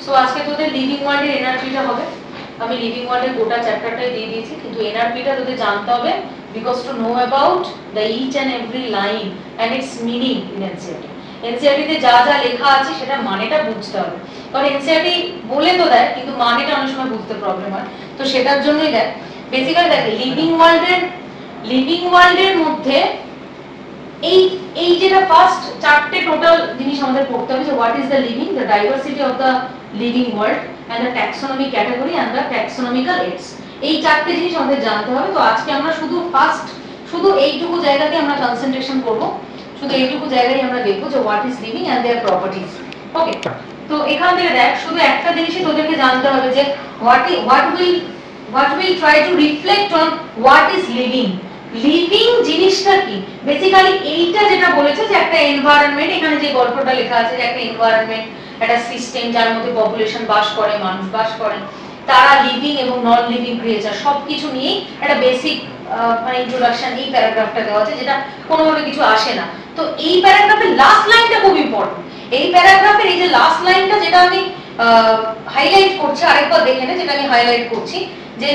So আজকে তোদের living ওয়ার্ল্ডের এনআরপিটা হবে। আমি লিভিং ওয়ার্ল্ডের গোটা চ্যাপ্টারটাই দিয়ে দিয়েছি, কিন্তু এনআরপিটা তোদের জানতে হবে because to know about the each and every line and its meaning in NCERT. এনসিইআরটিতে যা যা লেখা আছে সেটা মানেটা বুঝতে হবে, কারণ এনসিইআরটি বলে তো দেয় কিন্তু মানেটা অনেক সময় বুঝতে প্রবলেম হয়। তো সেটার জন্যই দেখ বেসিক্যালি দেখ লিভিং ওয়ার্ল্ডের মধ্যে এই যেটা ফার্স্ট চারটে টোটাল জিনিস আমাদের পড়তে হবে, যে what is the living, the diversity of the living world and the taxonomy category and the taxonomical aids. এই চারটে জিনিস আমাদের জানতে হবে। তো আজকে আমরা শুধু এইটুকু জায়গাতে আমরা কনসেন্ট্রেশন করব, শুধু এইটুকু জায়গায় আমরা দেখব যে what is living and their properties. Okay, তো এখান থেকে দেখ শুধু একটা জিনিসই তোদেরকে জানতে হবে যে what will try to reflect on what is living. Living জিনিসটা কি? বেসিক্যালি এইটা যেটা বলেছে যে একটা এনভায়রনমেন্ট, এখানে যে গল্পটা লেখা আছে যে একটা এনভায়রনমেন্ট, একটা সিস্টেম যার মধ্যে পপুলেশন বাস করে, মানুষ বাস করে, তারা লিভিং এবং নন লিভিং ক্রিয়েচার সবকিছু নিয়ে একটা বেসিক মানে ইন্ট্রোডাকশন এই প্যারাগ্রাফটা দেওয়া আছে, যেটা কোনোভাবে কিছু আসে না। তো এই প্যারাগ্রাফের লাস্ট লাইনটা খুব ইম্পর্টেন্ট। এই প্যারাগ্রাফের এই যে লাস্ট লাইনটা যেটা আমি হাইলাইট করছি, আরেকবার দেখে নে যেটা আমি হাইলাইট করছি, যে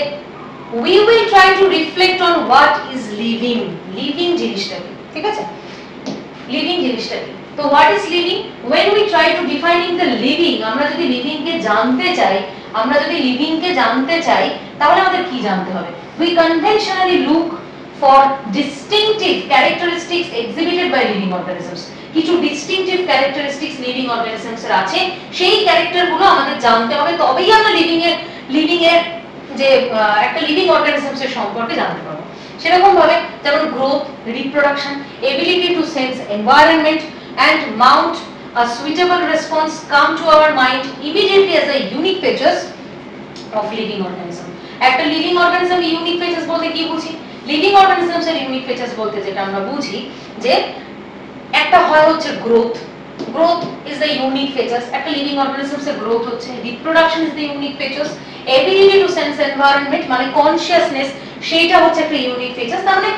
we will try to reflect on what is living. living জিনিসটা কি, ঠিক আছে? living জিনিসটা কি? তো what is living? when we try to defining the living, আমরা যদি লিভিং কে জানতে চাই তাহলে আমাদের কি জানতে হবে? we conventionally look for distinctive characteristics exhibited by living organisms. কিছু distinctive characteristics living organisms এর আছে, সেই ক্যারেক্টার গুলো আমাদের জানতে হবে, তবেই আমরা লিভিং এর যে একটা লিভিং অর্গানিজমস এর সম্পর্কে জানতে পারবো। সেরকম ভাবে যেমন growth, reproduction, ability to sense environment and mount a suitable response come to our mind immediately as a unique features of living organism. একটা লিভিং অর্গানিজম ইউনিক ফিচার্স বলতে কি বুঝি? লিভিং অর্গানিজমস এর ইউনিক ফিচার্স বলতে যেটা আমরা বুঝি যে একটা হয় হচ্ছে growth is the unique features, একটা লিভিং অর্গানিজমস এর গ্রোথ হচ্ছে, reproduction is the unique features, ability to sense environment মানে কনসিয়াসনেস, সেইটা হচ্ছে একটা ইউনিক ফিচার্স। তার মানে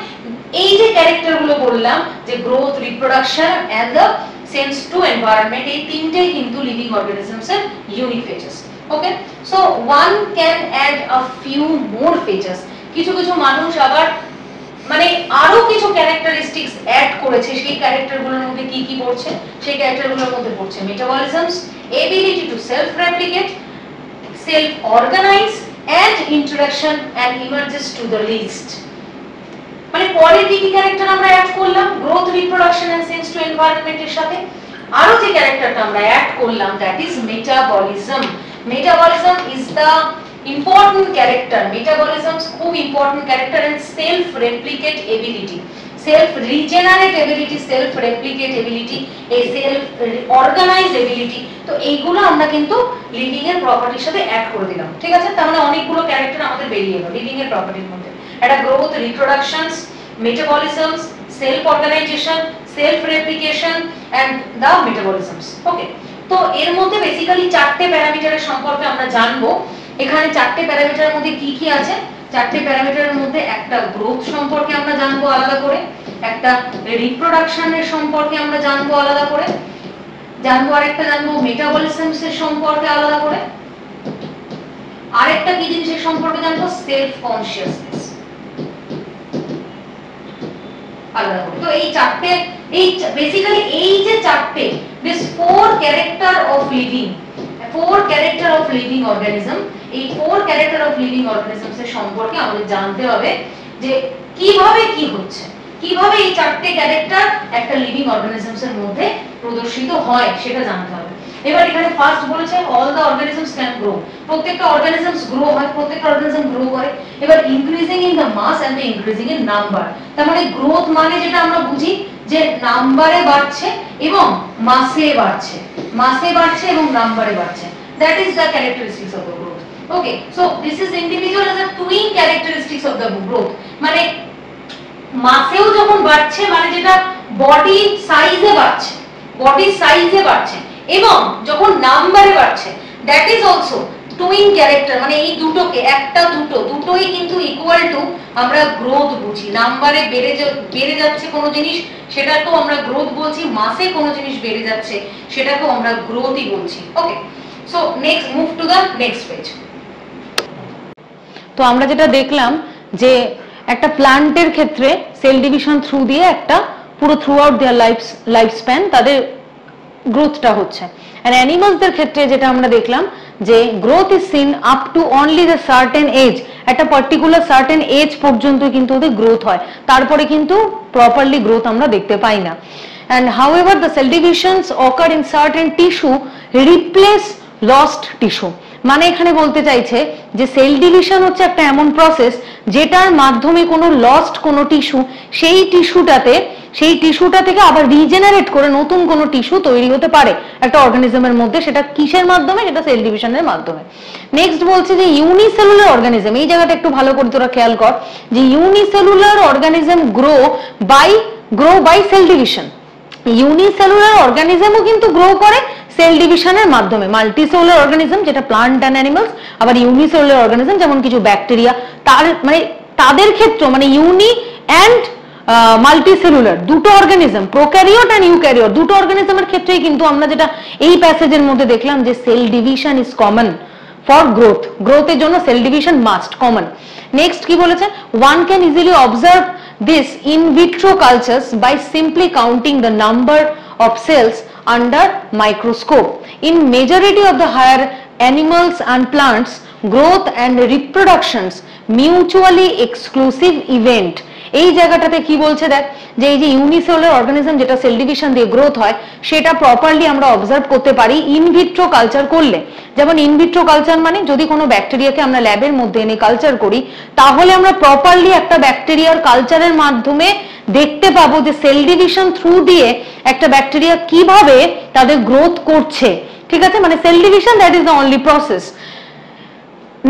এই যে ক্যারেক্টার গুলো বললাম যে growth, reproduction and the sense to environment, এই তিনটেই কিন্তু লিভিং অর্গানিজমস এর unique features. Okay, so one can add a few more features. কিছু মানুষ আবার মানে আরো কিছু ক্যারেক্টারিস্টিক্স অ্যাড করেছে, সেই ক্যারেক্টারগুলোর মধ্যে কি পড়ছে? সেই ক্যারেক্টারগুলোর মধ্যে পড়ছে metabolisms, ability to self replicate, self organise and interaction and emerges to the list. মানে পরে কি ক্যারেক্টার আমরা অ্যাড করলাম? Growth, reproduction and sense to environment এর সাথে আরো যে ক্যারেক্টারটা আমরা অ্যাড করলাম, that is metabolism. Metabolism is the important character. Metabolism খুব important character and self replicate ability, self regenerate ability, self replicate ability, a self organize ability। তো এইগুলো আমরা কিন্তু লিভিং এর প্রপার্টির সাথে অ্যাড করে দিলাম, ঠিক আছে? তার মানে অনেকগুলো ক্যারেক্টার আমাদের বেরিয়ে গেল লিভিং এর প্রপার্টির মধ্যে। এটা growth, reproductions, metabolisms, self organisation, self replication and the metabolisms. Okay, তো এর মধ্যে বেসিক্যালি চারটে প্যারামিটারের সম্পর্কে আমরা জানবো। এখানে চারটে প্যারামিটারের মধ্যে কি আছে? চারটে প্যারামিটারের মধ্যে একটা গ্রোথ সম্পর্কে আমরা জানবো আলাদা করে, একটা রিপ্রোডাকশনের সম্পর্কে আমরা জানবো আলাদা করে, আরেকটা জানবো মেটাবলিজমস এর সম্পর্কে আলাদা করে, আরেকটা কি জিনিসের সম্পর্কে জানবো? সেলফ কনসিয়াসনেস আলাদা করে। তো এই চারটে, এই বেসিক্যালি এই যে চারটে, this four character of living, four character of living organism, এই four character of living organisms এর সম্পর্কে আমাদের জানতে হবে যে কিভাবে কি হচ্ছে, কিভাবে এই চারটে ক্যারেক্টার একটা লিভিং অর্গানিজমস এর মধ্যে প্রদর্শিত হয় সেটা জানতে হবে। এবার এখানে ফার্স্ট বলেছে all the organisms can grow, প্রত্যেকটা অর্গানিজমস গ্রো হয়, প্রত্যেকটা অর্গানিজম গ্রো করে। এবার increasing in the mass and the increasing in number. তার মানে গ্রোথ মানে যেটা আমরা বুঝি যে নাম্বারে বাড়ছে এবং মাসে বাড়ছে এবং নাম্বারে বাড়ছে, that is the characteristics of the growth. Okay, so this is individual as a twin characteristics of the growth. মানে মাসেও যখন বাড়ছে মানে যেটা বডি সাইজে বাড়ছে এবং যখন নাম্বারে বাড়ছে, that is also twin character। মানে এই দুটোকে, একটা দুটোই কিন্তু ইকুয়াল টু আমরা গ্রোথ বুঝি। নাম্বারে বেড়ে যাচ্ছে কোনো জিনিস, সেটাকেও আমরা গ্রোথ বলছি, মাসে কোনো জিনিস বেড়ে যাচ্ছে সেটাকেও আমরা গ্রোথই বলছি। ওকে, So next move to the next page. তো আমরা যেটা দেখলাম যে একটা প্ল্যান্টের ক্ষেত্রে সেল ডিভিশন থ্রু দিয়ে একটা পুরো through out their life span তাদের গ্রোথটা হচ্ছে। এন্ড অ্যানিমালসদের ক্ষেত্রে যেটা আমরা দেখলাম যে growth is seen up to only the certain age, একটা পার্টিকুলার সার্টেন এজ পর্যন্ত কিন্তু ওদের গ্রোথ হয়, তারপরে কিন্তু প্রপারলি গ্রোথ আমরা দেখতে পাই না। And however the cell divisions occur in certain tissue replace lost tissue, মানে এখানে বলতে চাইছে যে সেল ডিভিশন হচ্ছে একটা এমন প্রসেস যেটার মাধ্যমে কোনো লস্ট কোনো টিস্যু সেই টিস্যুটা থেকে আবার রিজেনারেট করে নতুন কোনো টিস্যু তৈরি হতে পারে একটা অর্গানিজমের মধ্যে, সেটা কিসের মাধ্যমে, সেটা সেল ডিভিশনের মাধ্যমে। নেক্সট বলছে যে ইউনিসেলুলার অর্গানিজম, এই জায়গাটা একটু ভালো করে তোরা খেয়াল কর যে unicellular organism grow by cell division. Unicellular অর্গানিজমও কিন্তু গ্রো করে সেল ডিভিশনের মাধ্যমে। মাল্টিসেলুলার অর্গানিজম যেটা প্লান্ট অ্যান্ড অ্যানিমালস, আবার ইউনিসেলুলার অর্গানিজম যেমন কিছু ব্যাকটেরিয়া, তার মানে তাদের ক্ষেত্রে মানে ইউনি অ্যান্ড মাল্টিসেলুলার দুটো অর্গানিজম, প্রোক্যারিওট অ্যান্ড ইউক্যারিওট দুটো অর্গানিজমের ক্ষেত্রেই কিন্তু আমরা যেটা এই প্যাসেজের মধ্যে দেখলাম যে cell division is common for গ্রোথের জন্য cell division must common. Next কি বলেছে, one can easily observe this in vitro cultures by simply counting the number of cells under microscope. In majority of the higher animals and plants, growth and reproductions mutually exclusive event. এই জায়গাটাতে কি বলছে দেখ যে এই যে unicellular organism যেটা cell division দিয়ে গ্রোথ হয় সেটা প্রপারলি আমরা অবজার্ভ করতে পারি ইনভিট্রো কালচার করলে। যেমন ইনভিট্রো কালচার মানে যদি কোনো ব্যাকটেরিয়াকে আমরা ল্যাবের মধ্যে এনে কালচার করি তাহলে আমরা প্রপারলি একটা ব্যাকটেরিয়ার কালচারের মাধ্যমে দেখতে পাবো যে সেল ডিভিশন থ্রু দিয়ে একটা ব্যাকটেরিয়া কিভাবে তাদের গ্রোথ করছে, ঠিক আছে, মানে cell division that is the only process.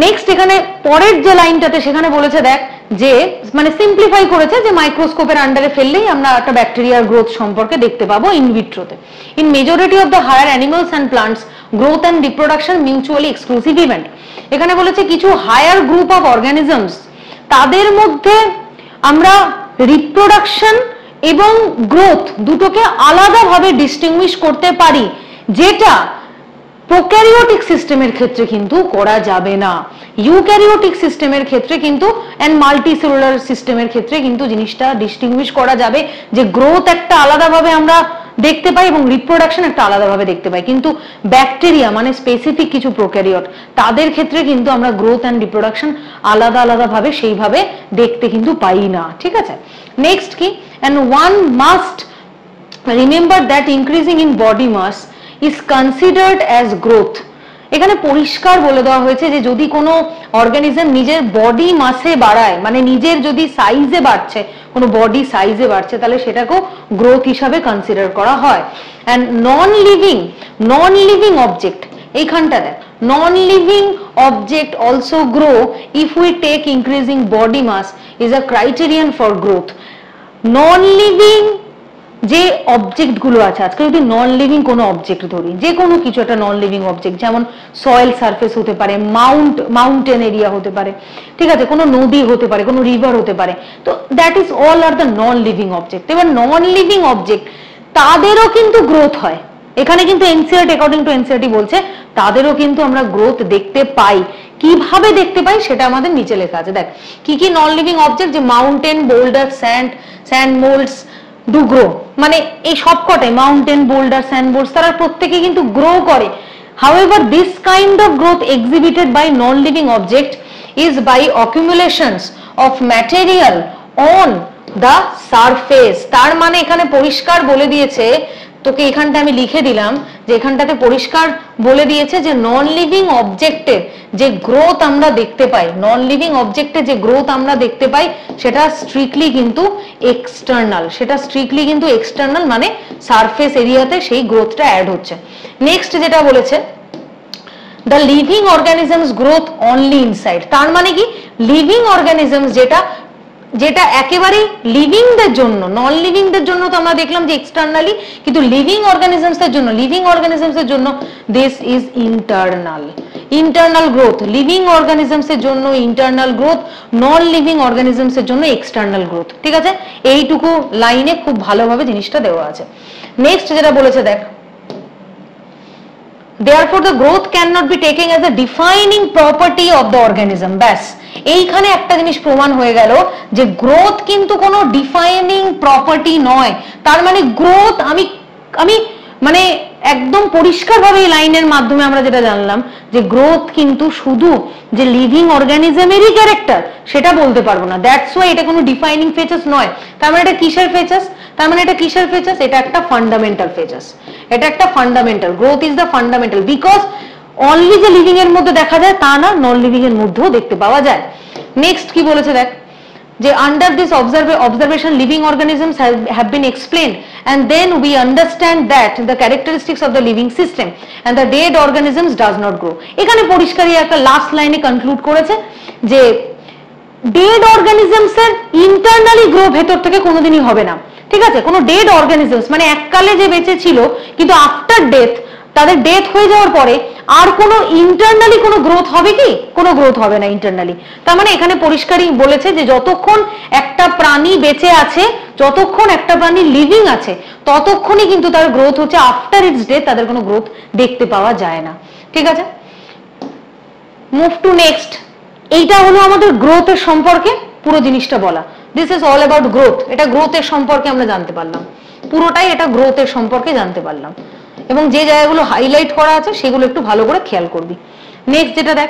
Next এখানে পরের যে লাইনটাতে সেখানে বলেছে দেখ যে মানে সিম্পলিফাই করেছে যে মাইক্রোস্কোপের আন্ডারে ফেললেই আমরা একটা ব্যাকটেরিয়ার গ্রোথ সম্পর্কে দেখতে পাবো ইনভিট্রোতে। In majority of the higher animals and plants growth and reproduction mutually exclusive event. এখানে বলেছে কিছু হায়ার গ্রুপ অফ অর্গানিজমস তাদের মধ্যে আমরা রিপ্রোডাকশন এবং গ্রোথ দুটোকে আলাদাভাবে ডিস্টিংগুইশ করতে পারি, যেটা প্রোক্যারিওটিক সিস্টেমের ক্ষেত্রে কিন্তু করা যাবে না। ইউক্যারিওটিক সিস্টেমের ক্ষেত্রে কিন্তু এন্ড মাল্টিসেলুলার সিস্টেমের ক্ষেত্রে কিন্তু জিনিসটা ডিস্টিংগুইশ করা যাবে যে গ্রোথ একটা আলাদাভাবে আমরা দেখতে পাই এবং রিপ্রোডাকশন একটা আলাদাভাবে দেখতে পাই, কিন্তু ব্যাকটেরিয়া মানে স্পেসিফিক কিছু প্রোক্যারিওট তাদের ক্ষেত্রে কিন্তু আমরা গ্রোথ এন্ড রিপ্রোডাকশন আলাদাভাবে সেইভাবে দেখতে কিন্তু পাই না, ঠিক আছে। নেক্সট কি, and one must remember that increasing in body mass is considered as growth। এখানে পরিষ্কার বলে দেওয়া হয়েছে যে যদি কোনো অর্গানিজম নিজের বডি মাসে বাড়ায় মানে নিজের যদি সাইজে বাড়ছে, কোনো বডি সাইজে বাড়ছে, তাহলে সেটাকেও গ্রোথ হিসাবে কনসিডার করা হয়। এন্ড নন লিভিং অবজেক্ট, এইখানটা দেখ, non living object also grow if we take increasing body mass is a criterion for growth. Non living যে অবজেক্ট গুলো আছে, আজকে যদি নন লিভিং কোনো অবজেক্ট ধরি, যে কোনো কিছু একটা নন লিভিং অবজেক্ট, যেমন সয়েল সারফেস হতে পারে, মাউন্টেন এরিয়া হতে পারে, ঠিক আছে, কোনো নদী হতে পারে, কোনো রিভার হতে পারে, তো that is all are the non living object. এবার নন লিভিং অবজেক্ট তাদেরও কিন্তু গ্রোথ হয়, এখানে কিন্তু এনসিআরটি অ্যাকর্ডিং টু এনসিআরটি বলছে তাদেরও কিন্তু আমরা গ্রোথ দেখতে পাই। কিভাবে দেখতে পাই সেটা আমাদের নিচে লেখা আছে, দেখ কি কি নন লিভিং অবজেক্ট, যে mountain, boulder, sand mounds do grow, মানে এই সবকটাই মাউন্টেন, বোল্ডার, স্যান্ড বোল্ডস তারা প্রত্যেকে কিন্তু গ্রো করে। However, this kind of growth exhibited by non-living object is by accumulations of material on the surface। তার মানে এখানে পরিষ্কার বলে দিয়েছে, তোকে এখানটা আমি লিখে দিলাম যে এখানটাতে পরিষ্কার বলে দিয়েছে যে নন লিভিং অবজেক্টের যে গ্রোথ আমরা দেখতে পাই, নন লিভিং অবজেক্টে যে গ্রোথ আমরা দেখতে পাই সেটা স্ট্রিক্টলি কিন্তু এক্সটার্নাল, মানে সারফেস এরিয়াতে সেই গ্রোথটা অ্যাড হচ্ছে। নেক্সট যেটা বলেছে, the living organisms growth only inside. তার মানে কি, লিভিং অর্গানিজমস যেটা একেবারে লিভিংদের জন্য, নন লিভিংদের জন্য তো আমরা দেখলাম যে এক্সটার্নালি, কিন্তু লিভিং অর্গানিজমসের জন্য this is internal growth. Living অর্গানিজমসের জন্য ইন্টারনাল গ্রোথ, নন লিভিং অর্গানিজমসের জন্য এক্সটার্নাল গ্রোথ, ঠিক আছে, এইটুকু লাইনে খুব ভালোভাবে জিনিসটা দেওয়া আছে। নেক্সট যেটা বলেছে দেখ, therefore the growth cannot be taken as a defining property of the organism. ব্যাস এইখানে একটা জিনিস প্রমাণ হয়ে গেল যে গ্রোথ কিন্তু কোনো ডিফাইনিং প্রপার্টি নয়। তার মানে গ্রোথ আমি মানে একদম পরিষ্কারভাবে এই লাইনের মাধ্যমে আমরা যেটা জানলাম যে গ্রোথ কিন্তু শুধু যে লিভিং অর্গানিজমেরই ক্যারেক্টার সেটা বলতে পারবো না। দ্যাটস ওয়াই এটা কোনো ডিফাইনিং ফিচার্স নয়। তার মানে এটা কিসের ফিচার্স? তার মানে এটা কিসের ফিচার্স? এটা একটা ফান্ডামেন্টাল ফিচার্স। এটা একটা fundamental, growth is the fundamental, because only যে লিভিং এর মধ্যে দেখা যায় তা না, নন লিভিং এর মধ্যেও দেখতে পাওয়া যায়। নেক্সট কি বলেছে দেখ, যে under this observation living organisms have been explained, and then we understand that the characteristics of the living system and the dead organisms does not grow. এখানে পরিষ্কারই একটা লাস্ট লাইনে কনক্লুড করেছে যে ডেড অর্গানিজমস এর ইন্টারনালি গ্রো ভেতর থেকে কোনোদিনই হবে না। ঠিক আছে, কোনো ডেড অর্গানিজমস মানে এককালে যে বেঁচে ছিল কিন্তু আফটার ডেথ, তাদের ডেথ হয়ে যাওয়ার পরে আর কোনো ইন্টারনালি কোনো গ্রোথ হবে কি? কোনো গ্রোথ হবে না ইন্টারনালি। তার মানে এখানে পরিষ্কারই বলেছে যে যতক্ষণ একটা প্রাণী বেঁচে আছে, যতক্ষণ একটা প্রাণী লিভিং আছে, ততক্ষণই কিন্তু তার গ্রোথ হচ্ছে। আফটার ইটস ডেথ তাদের কোনো গ্রোথ দেখতে পাওয়া যায় না। ঠিক আছে, মুভ টু নেক্সট। এইটা হলো আমাদের গ্রোথের সম্পর্কে পুরো জিনিসটা বলা। This is all about growth. এটা গ্রোথের সম্পর্কে আমরা জানতে পারলাম, পুরোটাই এটা গ্রোথের সম্পর্কে জানতে পারলাম। এবং যে জায়গাগুলো হাইলাইট করা আছে সেগুলো একটু ভালো করে খেয়াল করবি। নেক্সট যেটা দেখ,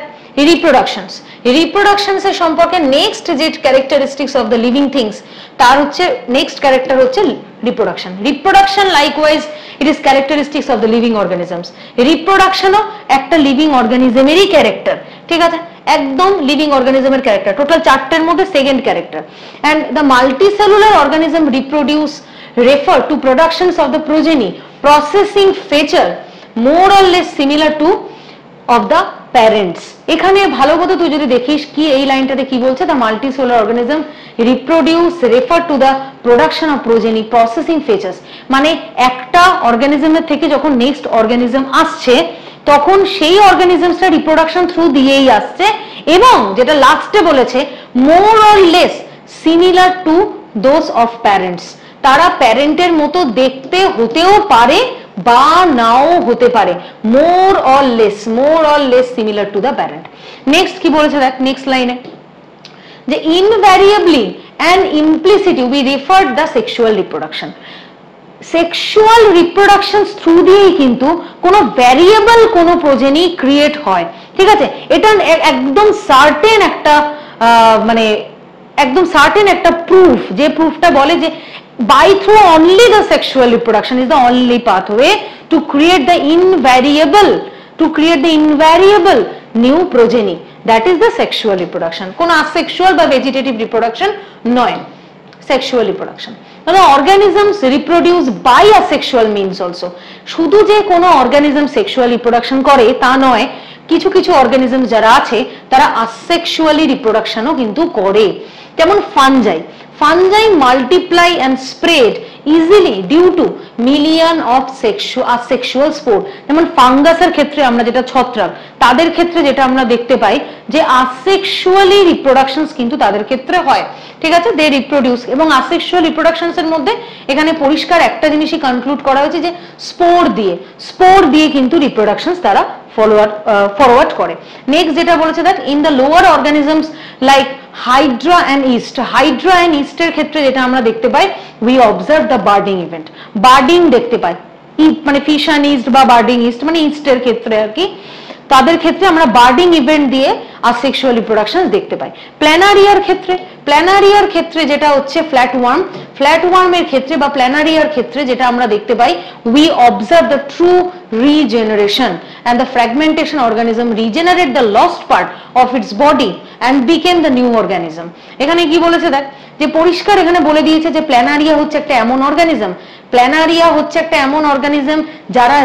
রিপ্রোডাকশনস। রিপ্রোডাকশনস এর সম্পর্কে নেক্সট যে characteristics of the living things, তার হচ্ছে নেক্সট ক্যারেক্টার হচ্ছে reproduction. Reproduction likewise it is characteristics of the living organisms. রিপ্রোডাকশনও একটা লিভিং অর্গানিজমেরই ক্যারেক্টার। ঠিক আছে, একদম লিভিং অর্গানিজমের ক্যারেক্টার। টোটাল চারটের মধ্যে second character. And the multicellular organism reproduce refer to productions of the progeny processing feature more or less similar to of the parents. এখানে ভালো করে তুই যদি দেখিস কি এই লাইনটাতে কি বলছে, the multicellular organism reproduce refer to the production of progeny processing features, মানে একটা অর্গানিজমের থেকে যখন নেক্সট অর্গানিজম আসছে তখন সেই অর্গানিজমসটা রিপ্রোডাকশন থ্রু দিয়েই আসছে, এবং যেটা লাস্টে বলেছে more or less similar to those of parents, তারা প্যারেন্টের মতো দেখতে হতেও পারে বা নাও হতে পারে। More or less similar to the parent. Next কি বলেছে দেখ নেক্সট লাইনে, যে ইনভ্যারিয়েবলি and implicitly we refer the sexual reproduction. Sexual reproduction through দিয়েই কিন্তু কোনো ভ্যারিয়েবল কোনো প্রোজেনি ক্রিয়েট হয়। ঠিক আছে, এটা একদম সার্টেন একটা মানে একদম সার্টেন একটা প্রুফ, যে প্রুফটা বলে যে by through only the sexual reproduction is the only pathway to create the invariable new progeny, that is the sexual reproduction. কোন asexual বা vegetative reproduction নয়, sexual reproduction. The organisms reproduce by asexual means also. শুধু যে কোনো organism sexual reproduction করে তা নয়, কিছু কিছু অর্গানিজম যারা আছে তারা আসেক্সুয়ালি রিপ্রোডাকশনও কিন্তু করে। যেমন fungi multiply and spread easily due to million of asexual spore. যেমন ফাঙ্গাসের ক্ষেত্রে আমরা যেটা ছত্রাক, তাদের ক্ষেত্রে যেটা আমরা দেখতে পাই যে asexually reproductions কিন্তু তাদের ক্ষেত্রে হয়। ঠিক আছে, দে রিপ্রোডিউস, এবং asexual reproductions এর মধ্যে এখানে পরিষ্কার একটা জিনিসই কনক্লুড করা হয়েছে যে স্পোর দিয়ে কিন্তু রিপ্রোডাকশনস তারা ফরওয়ার্ড করে। নেক্সট যেটা বলেছে দেখ, in the lower organisms like hydra and ইস্টের ক্ষেত্রে যেটা আমরা দেখতে পাই, we observe the budding event. Budding দেখতে পাই, মানে ফিশ অ্যান্ড ইস্ট বা বার্ডিং ইস্ট মানে ইস্টের ক্ষেত্রে আর কি, তাদের ক্ষেত্রে আমরা বার্ডিং ইভেন্ট দিয়ে আসেক্সুয়াল রিপ্রোডাকশন দেখতে পাই। প্ল্যানারিয়ার ক্ষেত্রে যেটা হচ্ছে ফ্ল্যাটওয়ার্মের ক্ষেত্রে বা প্ল্যানারিয়ার ক্ষেত্রে যেটা আমরা দেখতে পাই, we observe the true regeneration and the fragmentation organism regenerate the lost part of its body and became the new organism. এখানে কি বলেছে দেখ, যে পরিষ্কার এখানে বলে দিয়েছে যে প্ল্যানারিয়া হচ্ছে একটা এমন অর্গানিজম যারা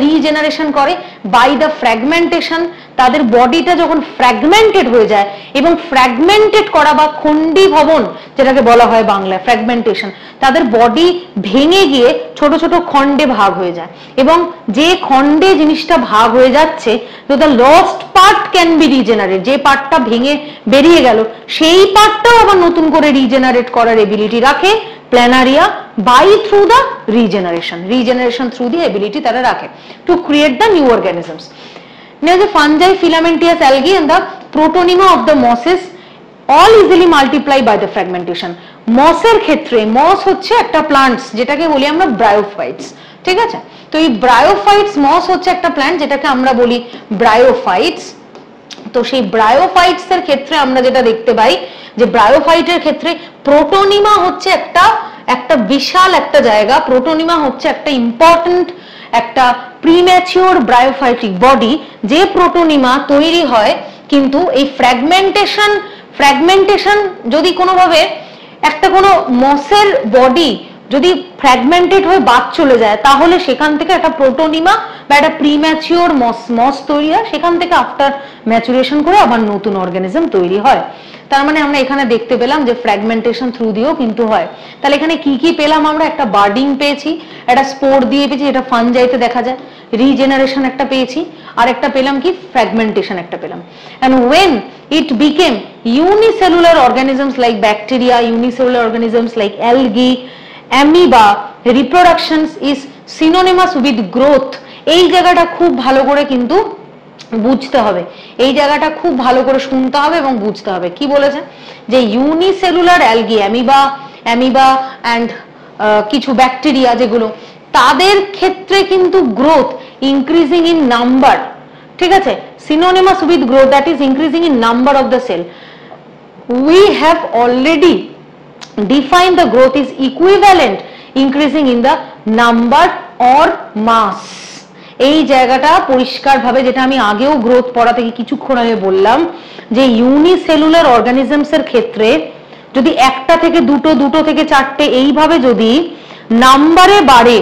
রিজেনারেশন করে বাই দ্য ফ্র্যাগমেন্টেশন। তাদের বডিটা যখন ফ্র্যাগমেন্টেড হয়ে যায়, এবং ফ্র্যাগমেন্টেড করা বা খণ্ডীভবন যেটাকে বলা হয় বাংলায় ফ্র্যাগমেন্টেশন, তাদের বডি ভেঙে গিয়ে ছোট ছোট খণ্ডে ভাগ হয়ে যায়, এবং যে খণ্ডে জিনিসটা ভাগ হয়ে যাচ্ছে, তো the lost part can be regenerate, যে পার্টটা ভেঙে বেরিয়ে গেল সেই পার্টটাও আবার নতুন করে রিজেনারেট করার এবিলিটি রাখে প্ল্যানারিয়া by through the regeneration through the ability তারা রাখে to create the new organisms. Now the fungi, filamentous algae and the protonema of the mosses all easily multiply by the fragmentation. মসের ক্ষেত্রে মস হচ্ছে একটা plants যেটাকে বলি আমরা bryophytes, ঠিক আছে? তো এই ব্রায়োফাইটস, মস হচ্ছে একটা প্ল্যান্ট যেটাকে আমরা বলি ব্রায়োফাইটস। তো সেই ব্রায়োফাইটস এর ক্ষেত্রে আমরা যেটা দেখতে পাই যে ব্রায়োফাইটের ক্ষেত্রে প্রোটোনিমা হচ্ছে একটা বিশাল একটা জায়গা। প্রোটোনিমা হচ্ছে একটা ইম্পর্টেন্ট একটা প্রিম্যাচিওর ব্রায়োফাইটিক বডি, যে প্রোটোনিমা তৈরি হয় কিন্তু এই ফ্র্যাগমেন্টেশন যদি কোনোভাবে একটা কোনো মসের বডি যদি ফ্র্যাগমেন্টেড হয়ে বাদ চলে যায় তাহলে সেখান থেকে একটা প্রোটোনিমা বা একটা প্রিম্যাচিওর মস তৈরি হয়, সেখান থেকে আফটার ম্যাচুরেশন করে আবার নতুন অর্গানিজম তৈরি হয়। তার মানে আমরা এখানে দেখতে পেলাম যে ফ্র্যাগমেন্টেশন থ্রু দিয়েও কিন্তু হয়। তাহলে এখানে কি কি পেলাম আমরা? একটা বার্ডিং পেয়েছি, একটা স্পোর দিয়ে পেয়েছি, এটা ফানজাইতে দেখা যায়, রিজেনারেশন একটা পেয়েছি, আর একটা পেলাম কি ফ্র্যাগমেন্টেশন একটা পেলাম। And when it became unicellular organisms like bacteria, unicellular organisms like algae, amoeba, reproduction is synonymous with growth। এই জায়গাটা খুব ভালো করে কিন্তু বুঝতে হবে, এই জায়গাটা খুব ভালো করে শুনতে হবে এবং বুঝতে হবে। কি বলেছে যে ইউনিসেলুলার অ্যালগি, অ্যামিবা অ্যান্ড কিছু ব্যাকটেরিয়া যেগুলো, তাদের ক্ষেত্রে কিন্তু গ্রোথ ইনক্রিজিং ইন নাম্বার, ঠিক আছে, synonymous with growth, that is increasing in number of the cell. We have already defined the growth is equivalent increasing in the number or mass. এই জায়গাটা পরিষ্কারভাবে, যেটা আমি আগেও গ্রোথ পড়া থেকে কিছুক্ষণ আগে বললাম, যে ইউনিসেলুলার অর্গানিজমস এর ক্ষেত্রে যদি একটা থেকে দুটো, দুটো থেকে চারটে এইভাবে যদি নাম্বারে বাড়ে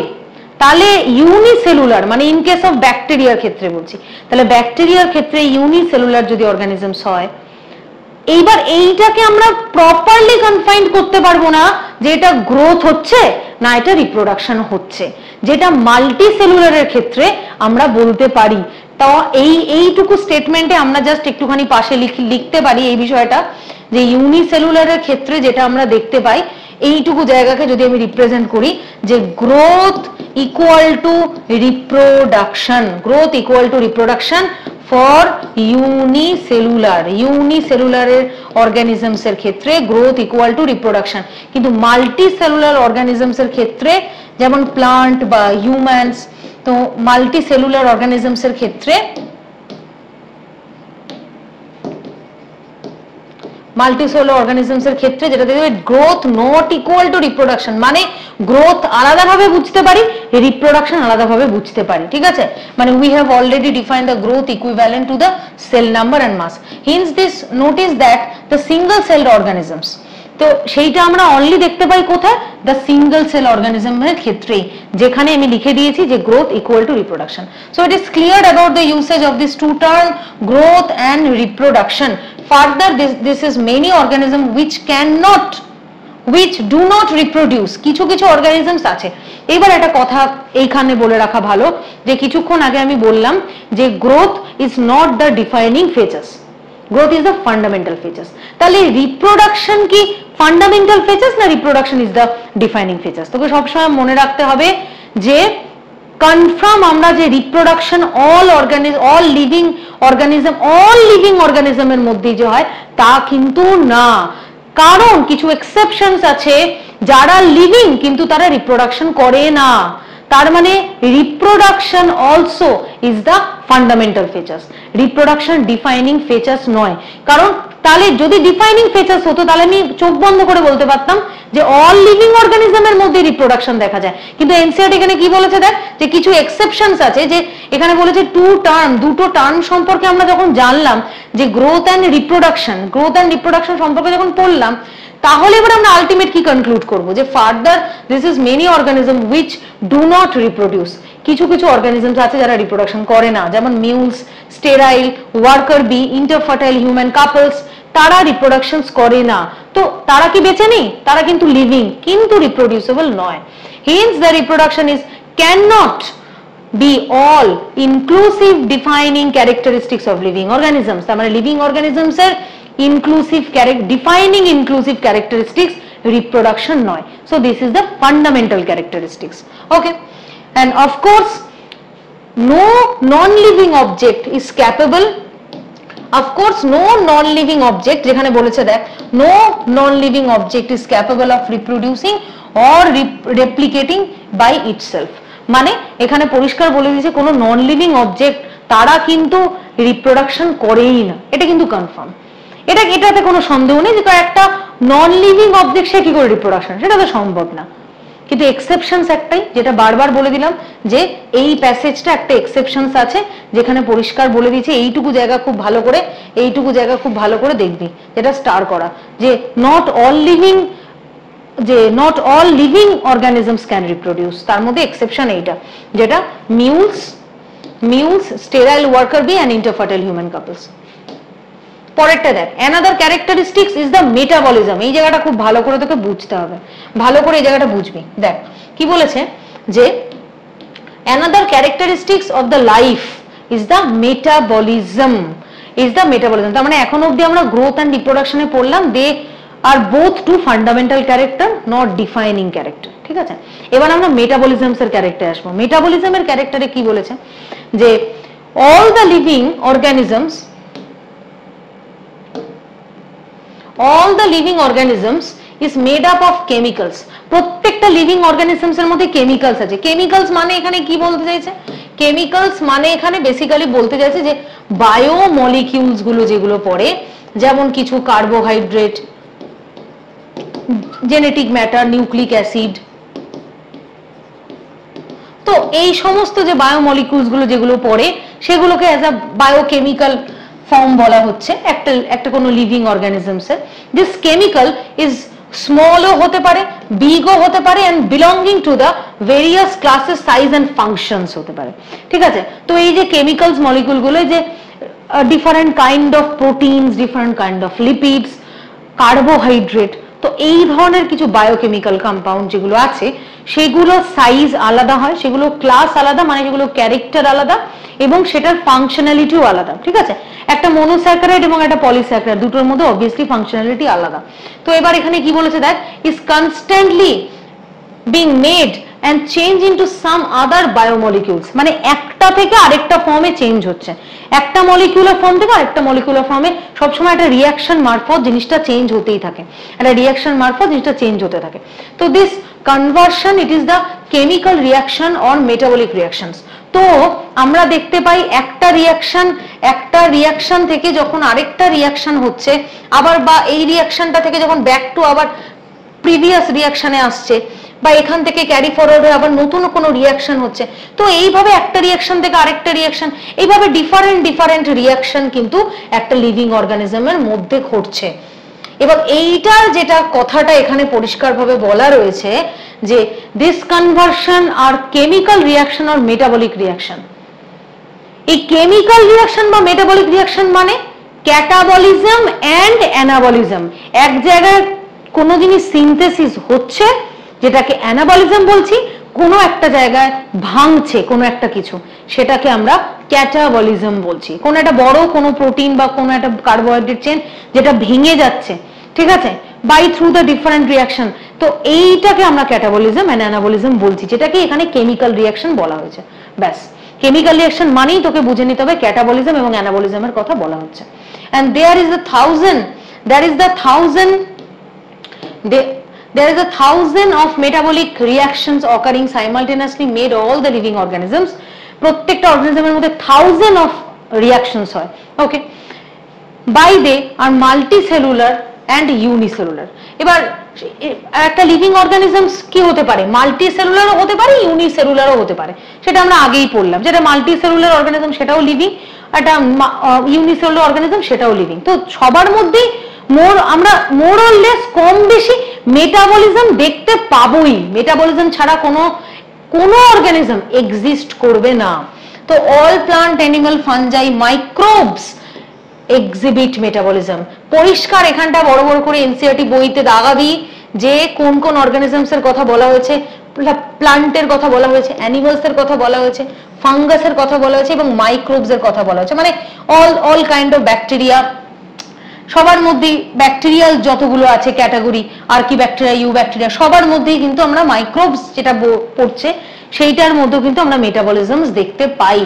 তাহলে ইউনিসেলুলার, মানে ইন কেস অফ ব্যাকটেরিয়ার ক্ষেত্রে বলছি, তাহলে ব্যাকটেরিয়ার ক্ষেত্রে ইউনিসেলুলার যদি অর্গানিজমস হয়, এইবার এইটাকে আমরা প্রপারলি কনফাইন্ড করতে পারবো না যে এটা গ্রোথ হচ্ছে না এটা রিপ্রোডাকশন হচ্ছে, যেটা মাল্টি সেলুলারের ক্ষেত্রে আমরা বলতে পারি। তো এইটুকু স্টেটমেন্টে আমরা জাস্ট একটুখানি পাশে লিখতে পারি এই বিষয়টা, যে ইউনিসেলুলারের ক্ষেত্রে যেটা আমরা দেখতে পাই, এইটুকু জায়গাকে যদি আমি রিপ্রেজেন্ট করি যে growth equal to reproduction, growth equal to reproduction for ইউনিসেলুলারের অর্গানিজমস এর ক্ষেত্রে গ্রোথ ইকুয়াল টু রিপ্রোডাকশন। কিন্তু মাল্টি সেলুলার অর্গানিজমস এর ক্ষেত্রে যেমন প্লান্ট বা হিউম্যানস, তো মাল্টি সেলুলার অর্গানিজমস এর ক্ষেত্রে মাল্টিসেলুলার অর্গানিজমস এর ক্ষেত্রে যেটা দেখবে growth not equal to reproduction, মানে গ্রোথ আলাদাভাবে বুঝতে পারি, রিপ্রোডাকশন আলাদাভাবে বুঝতে পারি, ঠিক আছে? মানে we have already defined the growth equivalent to the cell number and mass. Hence this notice that the single celled organisms, তো সেইটা আমরা অনলি দেখতে পাই কোথায়? দ্য সিঙ্গল সেল অর্গানিজমের ক্ষেত্রেই, যেখানে আমি লিখে দিয়েছি যে growth equal to reproduction. So it is clear about the usage of this two term, growth and reproduction. Further, this is many organisms which do not reproduce, কিছু কিছু অর্গানিজমস আছে। এবার একটা কথা এইখানে বলে রাখা ভালো, যে কিছুক্ষণ আগে আমি বললাম যে growth is not the defining features, growth is the fundamental features. তাহলে রিপ্রোডাকশন কি ফান্ডামেন্টাল ফিচার্স না reproduction is the defining features? তোকে সবসময় মনে রাখতে হবে যে কনফার্ম আমরা যে রিপ্রোডাকশন অল লিভিং অর্গানিজমের মধ্যে যে হয় তা কিন্তু না, কারণ কিছু এক্সেপশনস আছে যারা লিভিং কিন্তু তারা রিপ্রোডাকশন করে না। তার মানে reproduction also is the fundamental features, reproduction defining features নয়। কারণ তাহলে যদি ডিফাইনিং ফিচার্স হতো তাহলে আমি চোখ বন্ধ করে বলতে পারতাম যে অল লিভিং অর্গানিজমের মধ্যে রিপ্রোডাকশন দেখা যায়। কিন্তু এনসিইআরটি এখানে কি বলেছে দেখ, যে কিছু এক্সেপশনস আছে, যে এখানে বলেছে দুটো টার্ম সম্পর্কে আমরা যখন জানলাম, যে গ্রোথ অ্যান্ড রিপ্রোডাকশন সম্পর্কে যখন পড়লাম, তাহলে এবার আমরা আলটিমেট কি কনক্লুড করব, যে further this is many organism which do not reproduce, কিছু কিছু অর্গানিজমস আছে যারা রিপ্রোডাকশন করে না, যেমন mules, sterile, worker bee, infertile human couples, তারা রিপ্রোডাকশনস করে না। তো তারা কি বেঁচে নেই? তারা কিন্তু লিভিং, কিন্তু রিপ্রোডিউসেবল নয়। Hence the reproduction is cannot be all inclusive defining characteristics of living organisms। তার মানে লিভিং অর্গানিজমস এর inclusive defining inclusive characteristics reproduction নয়। So this is the fundamental characteristics. Okay, and of course no non-living object is capable, of course no non-living object, যেখানে বলেছে দেখ no non-living object is capable of reproducing or replicating by itself, মানে এখানে পরিষ্কার বলে দিয়েছে কোনো নন লিভিং অবজেক্ট তারা কিন্তু রিপ্রোডাকশন করেই না, এটা কিন্তু কনফার্ম, এটাতে কোনো সন্দেহ নেই যে একটা নন লিভিং অবজেক্ট সে কি করে রিপ্রোডাকশন, সেটা তো সম্ভব না। কিন্তু এক্সেপশনস একটাই, যেটা বারবার বলে দিলাম যে এই প্যাসেজটা একটা এক্সেপশনস আছে যেখানে পরিষ্কার বলে দিয়েছে এইটুকু জায়গা খুব ভালো করে দেখবি, যেটা স্টার করা, যে not all living organisms can reproduce, তার মধ্যে এক্সেপশন এইটা, যেটা mules sterile worker bee and infertile human couples. পরেরটা দেখ, another characteristics is the metabolism. এই জায়গাটা খুব ভালো করে তোকে বুঝতে হবে, ভালো করে এই জায়গাটা বুঝবি। দেখ কি বলেছে, যে another characteristics of the life is the metabolism, তার মানে এখন অবধি আমরা গ্রোথ অ্যান্ড রিপ্রোডাকশনে পড়লাম, they are both two fundamental character, not defining character, ঠিক আছে। এবার আমরা মেটাবলিজমস এর ক্যারেক্টারে আসবো। মেটাবলিজমের ক্যারেক্টারে কি বলেছে, যে all the living organisms is made up of chemicals, প্রত্যেকটা লিভিং অর্গানিজমস এর মধ্যে কেমিক্যালস আছে। কেমিক্যালস মানে এখানে কি বলতে চাইছে, কেমিক্যালস মানে এখানে বেসিক্যালি বলতে চাইছে যে বায়ো মলিকিউলস গুলো যেগুলো পড়ে, যেমন কিছু carbohydrate, genetic matter, nucleic acid, তো এই সমস্ত যে বায়ো মলিকিউলস গুলো যেগুলো পড়ে সেগুলোকে অ্যাজ আ বায়োকেমিক্যাল ফর্ম বলা হচ্ছে একটা কোনো লিভিং অর্গানিজমস এর। দিস কেমিক্যাল ইজ স্মলও হতে পারে, বিগও হতে পারে, and belonging to the various classes, size and functions হতে পারে, ঠিক আছে। তো এই যে কেমিক্যালস মলিকিউল গুলো, যে different kind of proteins, different kind of lipids, carbohydrate, তো এই ধরনের কিছু বায়োকেমিক্যাল কম্পাউন্ড যেগুলো আছে সেগুলো সাইজ আলাদা হয়, সেগুলো ক্লাস আলাদা, মানে সেগুলো ক্যারেক্টার আলাদা, এবং সেটার ফাংশনালিটিও আলাদা, ঠিক আছে। একটা মনোস্যাকারাইড এবং একটা পলিস্যাকারাইড দুটোর মধ্যে অবভিয়াসলি ফাংশনালিটি আলাদা। তো এবার এখানে কি বলেছে দেখ, is constantly being made and change into some other biomolecules, মানে একটা থেকে আরেকটা ফর্মে চেঞ্জ হচ্ছে, একটা মলিকিউলার ফর্ম থেকে আরেকটা মলিকিউলার ফর্মে সবসময় একটা রিয়াকশন মারফত জিনিসটা চেঞ্জ হতেই থাকে, একটা রিয়াকশন মারফত জিনিসটা চেঞ্জ হতে থাকে। তো this conversion, it is the chemical reaction or metabolic reactions. তো আমরা দেখতে পাই একটা রিয়াকশন থেকে যখন আরেকটা রিয়াকশন হচ্ছে, আবার বা এই রিয়াকশনটা থেকে যখন ব্যাক টু আবার প্রিভিয়াস রিয়াকশনে আসছে, বা এখান থেকে ক্যারি ফরওয়ার্ড হয়ে আবার নতুন কোনো রিয়াকশন হচ্ছে, তো এইভাবে একটা রিয়াকশন থেকে আরেকটা রিয়াকশন, এইভাবে ডিফারেন্ট রিয়াকশন কিন্তু একটা লিভিং অর্গানিজমের মধ্যে ঘটছে। এবং এইটার যেটা কথাটা এখানে পরিষ্কারভাবে বলা রয়েছে, যে দিস কনভার্সন আর কেমিক্যাল রিয়াকশন আর মেটাবলিক রিয়াকশন। এই কেমিক্যাল রিয়াকশন বা মেটাবলিক রিয়াকশন মানে ক্যাটাবলিজম এন্ড অ্যানাবলিজম। এক জায়গায় কোনো জিনিস সিনথেসিস হচ্ছে, যেটাকে অ্যানাবলিজম বলছি, কোনো একটা জায়গায় ভাঙছে কোনো একটা কিছু, সেটাকে আমরা ক্যাটাবলিজম বলছি। কোনো একটা বড় কোনো প্রোটিন বা কোনো একটা কার্বোহাইড্রেট চেন যেটা ভেঙে যাচ্ছে, ঠিক আছে, by through the different reaction, তো এইটাকে আমরা ক্যাটাবলিজম এন্ড অ্যানাবলিজম বলছি, যেটাকে এখানে কেমিক্যাল রিয়াকশন বলা হয়েছে। ব্যাস, কেমিক্যাল রিয়াকশন মানেই তোকে বুঝে নিতে হবে ক্যাটাবলিজম এবং অ্যানাবলিজমের কথা বলা হচ্ছে। And there is a thousand of metabolic reactions occurring simultaneously made all the living organisms, প্রত্যেকটা অর্গানিজমের মধ্যে 1000 of reactions হয়, ওকে, by they are multicellular and unicellular। এবার একটা লিভিং অর্গানিজমস কি হতে পারে, মাল্টিসেলুলারও হতে পারে, ইউনিসেলুলারও হতে পারে, সেটা আমরা আগেই পড়লাম। যেটা মাল্টিসেলুলার অর্গানিজম সেটাও লিভিং, একটা ইউনিসেলুলার অর্গানিজম সেটাও লিভিং। তো সবার মধ্যেই আমরা মোর অর লেস কম বেশি মেটাবলিজম দেখতে পাবোই। মেটাবলিজম ছাড়া কোনো অর্গানিজম এক্সিস্ট করবে না। তো all plant, animal, fungi, microbes exhibit metabolism. পরিষ্কার এখানটা বড় বড় করে এনসিইআরটি বইতে দাগা দিই যে কোন কোন অর্গানিজমস এর কথা বলা হয়েছে, প্লান্টের কথা বলা হয়েছে, অ্যানিমালস এর কথা বলা হয়েছে, ফাঙ্গাসের কথা বলা হয়েছে এবং মাইক্রোবস এর কথা বলা হয়েছে, মানে অল কাইন্ড অফ ব্যাকটেরিয়া, সবার মধ্যেই ব্যাকটেরিয়াল যতগুলো আছে ক্যাটাগরি, আর্কি ব্যাকটেরিয়া, ইউ ব্যাকটেরিয়া, সবার মধ্যেই কিন্তু আমরা মাইক্রোবস যেটা পড়ছে সেইটার মধ্যেও কিন্তু আমরা মেটাবলিজমস দেখতে পাই।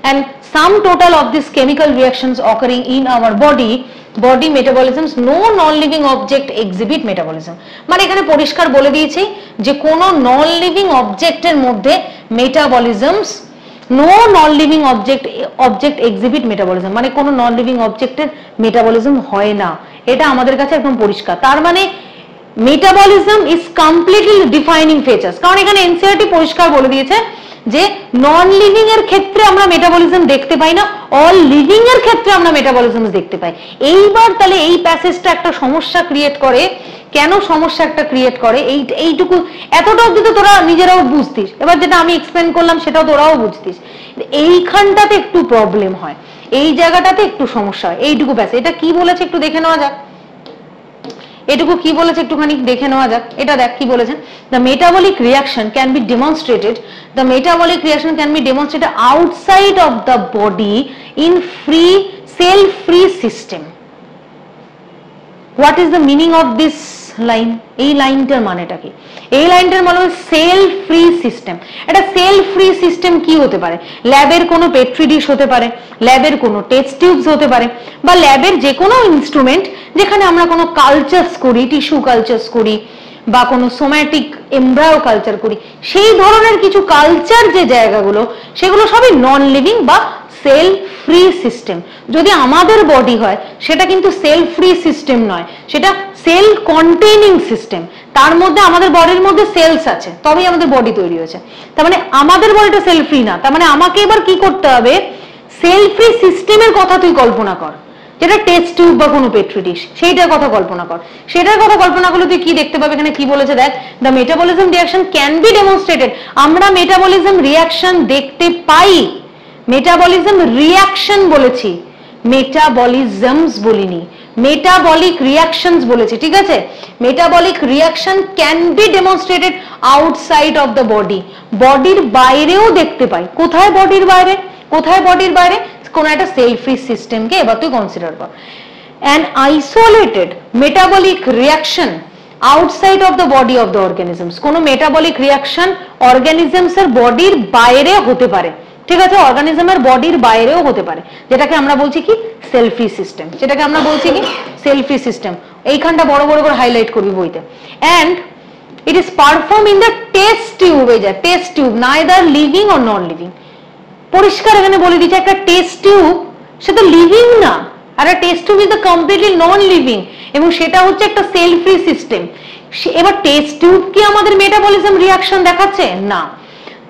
and sum total of these chemical reactions occurring in our body metabolisms, no non-living object exhibit metabolism। মানে এখানে পরিষ্কার বলে দিয়েছি যে কোন নন লিভিং অবজেক্টের মধ্যে metabolisms, no non living object exhibit metabolism, মানে কোন নন লিভিং অবজেক্টের মেটাবলিজম হয় না, এটা আমাদের কাছে একদম পরিষ্কার। তার মানে metabolism is completely defining features, কারণ এখানে এনসিইআরটি পরিষ্কার বলে দিয়েছে যে নন লিভিং এর ক্ষেত্রে আমরা মেটাবলিজম দেখতে পাই না, অল লিভিং এর ক্ষেত্রে আমরা মেটাবলিজম দেখতে পাই। এইবার তাহলে এই প্যাসেজটা একটা সমস্যা ক্রিয়েট করে। কেন সমস্যা একটা ক্রিয়েট করে, এইটুকু এতটা অবধি তো তোরা নিজেরাও বুঝতিস, এবার যেটা আমি এক্সপ্লেন করলাম সেটাও তোরাও বুঝতিস। এইখানটাতে একটু প্রবলেম হয়, এই জায়গাটাতে একটু সমস্যা হয়। এইটুকু প্যাসেজ এটা কি বলেছে একটু দেখে নেওয়া যাক, এটুকু কি বলেছে একটুখানি দেখে নেওয়া যাক। এটা দেখ কি বলেছেন, the metabolic reaction can be demonstrated, the metabolic reaction can be demonstrated outside of the body in free cell free system। what is the meaning of this line? এই লাইনটার মানেটা কি? এই লাইনটার মানে হলো সেল ফ্রি সিস্টেম। এটা sell free system কি হতে পারে? ল্যাবের কোনো পেট্রি ডিশ হতে পারে, ল্যাবের কোনো টেস্ট টিউবস হতে পারে, বা ল্যাবের যে কোনো ইনস্ট্রুমেন্ট যেখানে আমরা কোনো কালচারস করি, টিস্যু কালচারস করি বা কোনো সোম্যাটিক এমব্রায়ো কালচার করি, সেই ধরনের কিছু কালচার যে জায়গাগুলো সেগুলো সবই নন লিভিং বা সেল ফ্রি সিস্টেম। যদি আমাদের বডি হয় সেটা কিন্তু সেল ফ্রি সিস্টেম নয়, সেটা সেল কন্টেইনিং সিস্টেম। তার মধ্যে আমাদের বডির মধ্যে সেলস আছে, তবেই আমাদের বডি তৈরি হয়েছে। তার মানে আমাদের বডিটা সেল ফ্রি না। তার মানে আমাকে এবার কি করতে হবে, সেল ফ্রি সিস্টেমের কথা তুই কল্পনা কর, যেটা টেস্ট টিউব বা কোনো পেট্রি ডিশ, সেইটার কথা কল্পনা কর। সেটার কথা কল্পনা করলে তুই কি দেখতে পাবে, এখানে কি বলেছে দেখ, the metabolism reaction can be demonstrated. আমরা মেটাবলিজম রিঅ্যাকশন দেখতে পাই, মেটাবলিজম রিঅ্যাকশন বলেছি, মেটাবলিজমস বলিনি, মেটাবলিক রিঅ্যাকশনস বলেছি, ঠিক আছে? Metabolic reaction can be demonstrated outside of the body, বডির বাইরেও দেখতে পাই। কোথায় বডির বাইরে? কোথায় বডির বাইরে? কোন একটা সেল ফ্রি সিস্টেমকে এবার তুই কনসিডার কর। An isolated metabolic reaction outside of the body of the organisms, কোন মেটাবলিক রিঅ্যাকশন অর্গানিজমস এর বডির বাইরে হতে পারে, ঠিক আছে? অর্গানিজমের বডির বাইরেও হতে পারে, যেটাকে আমরা বলছি কি সেল ফ্রি সিস্টেম, যেটাকে আমরা বলছি কি সেল ফ্রি সিস্টেম। এইখানটা বড় বড় করে হাইলাইট করবি বইতে। And it is perform in the test tube, এই যে test tube, neither living or non living. পরিষ্কার এখানে বলে দিচ্ছে একটা টেস্ট টিউব সে তো লিভিং না, আর একটা test tube is the completely non living, এবং সেটা হচ্ছে একটা সেল ফ্রি সিস্টেম। এবার টেস্ট টিউব কি আমাদের মেটাবলিজম রিঅ্যাকশন দেখাচ্ছে? না।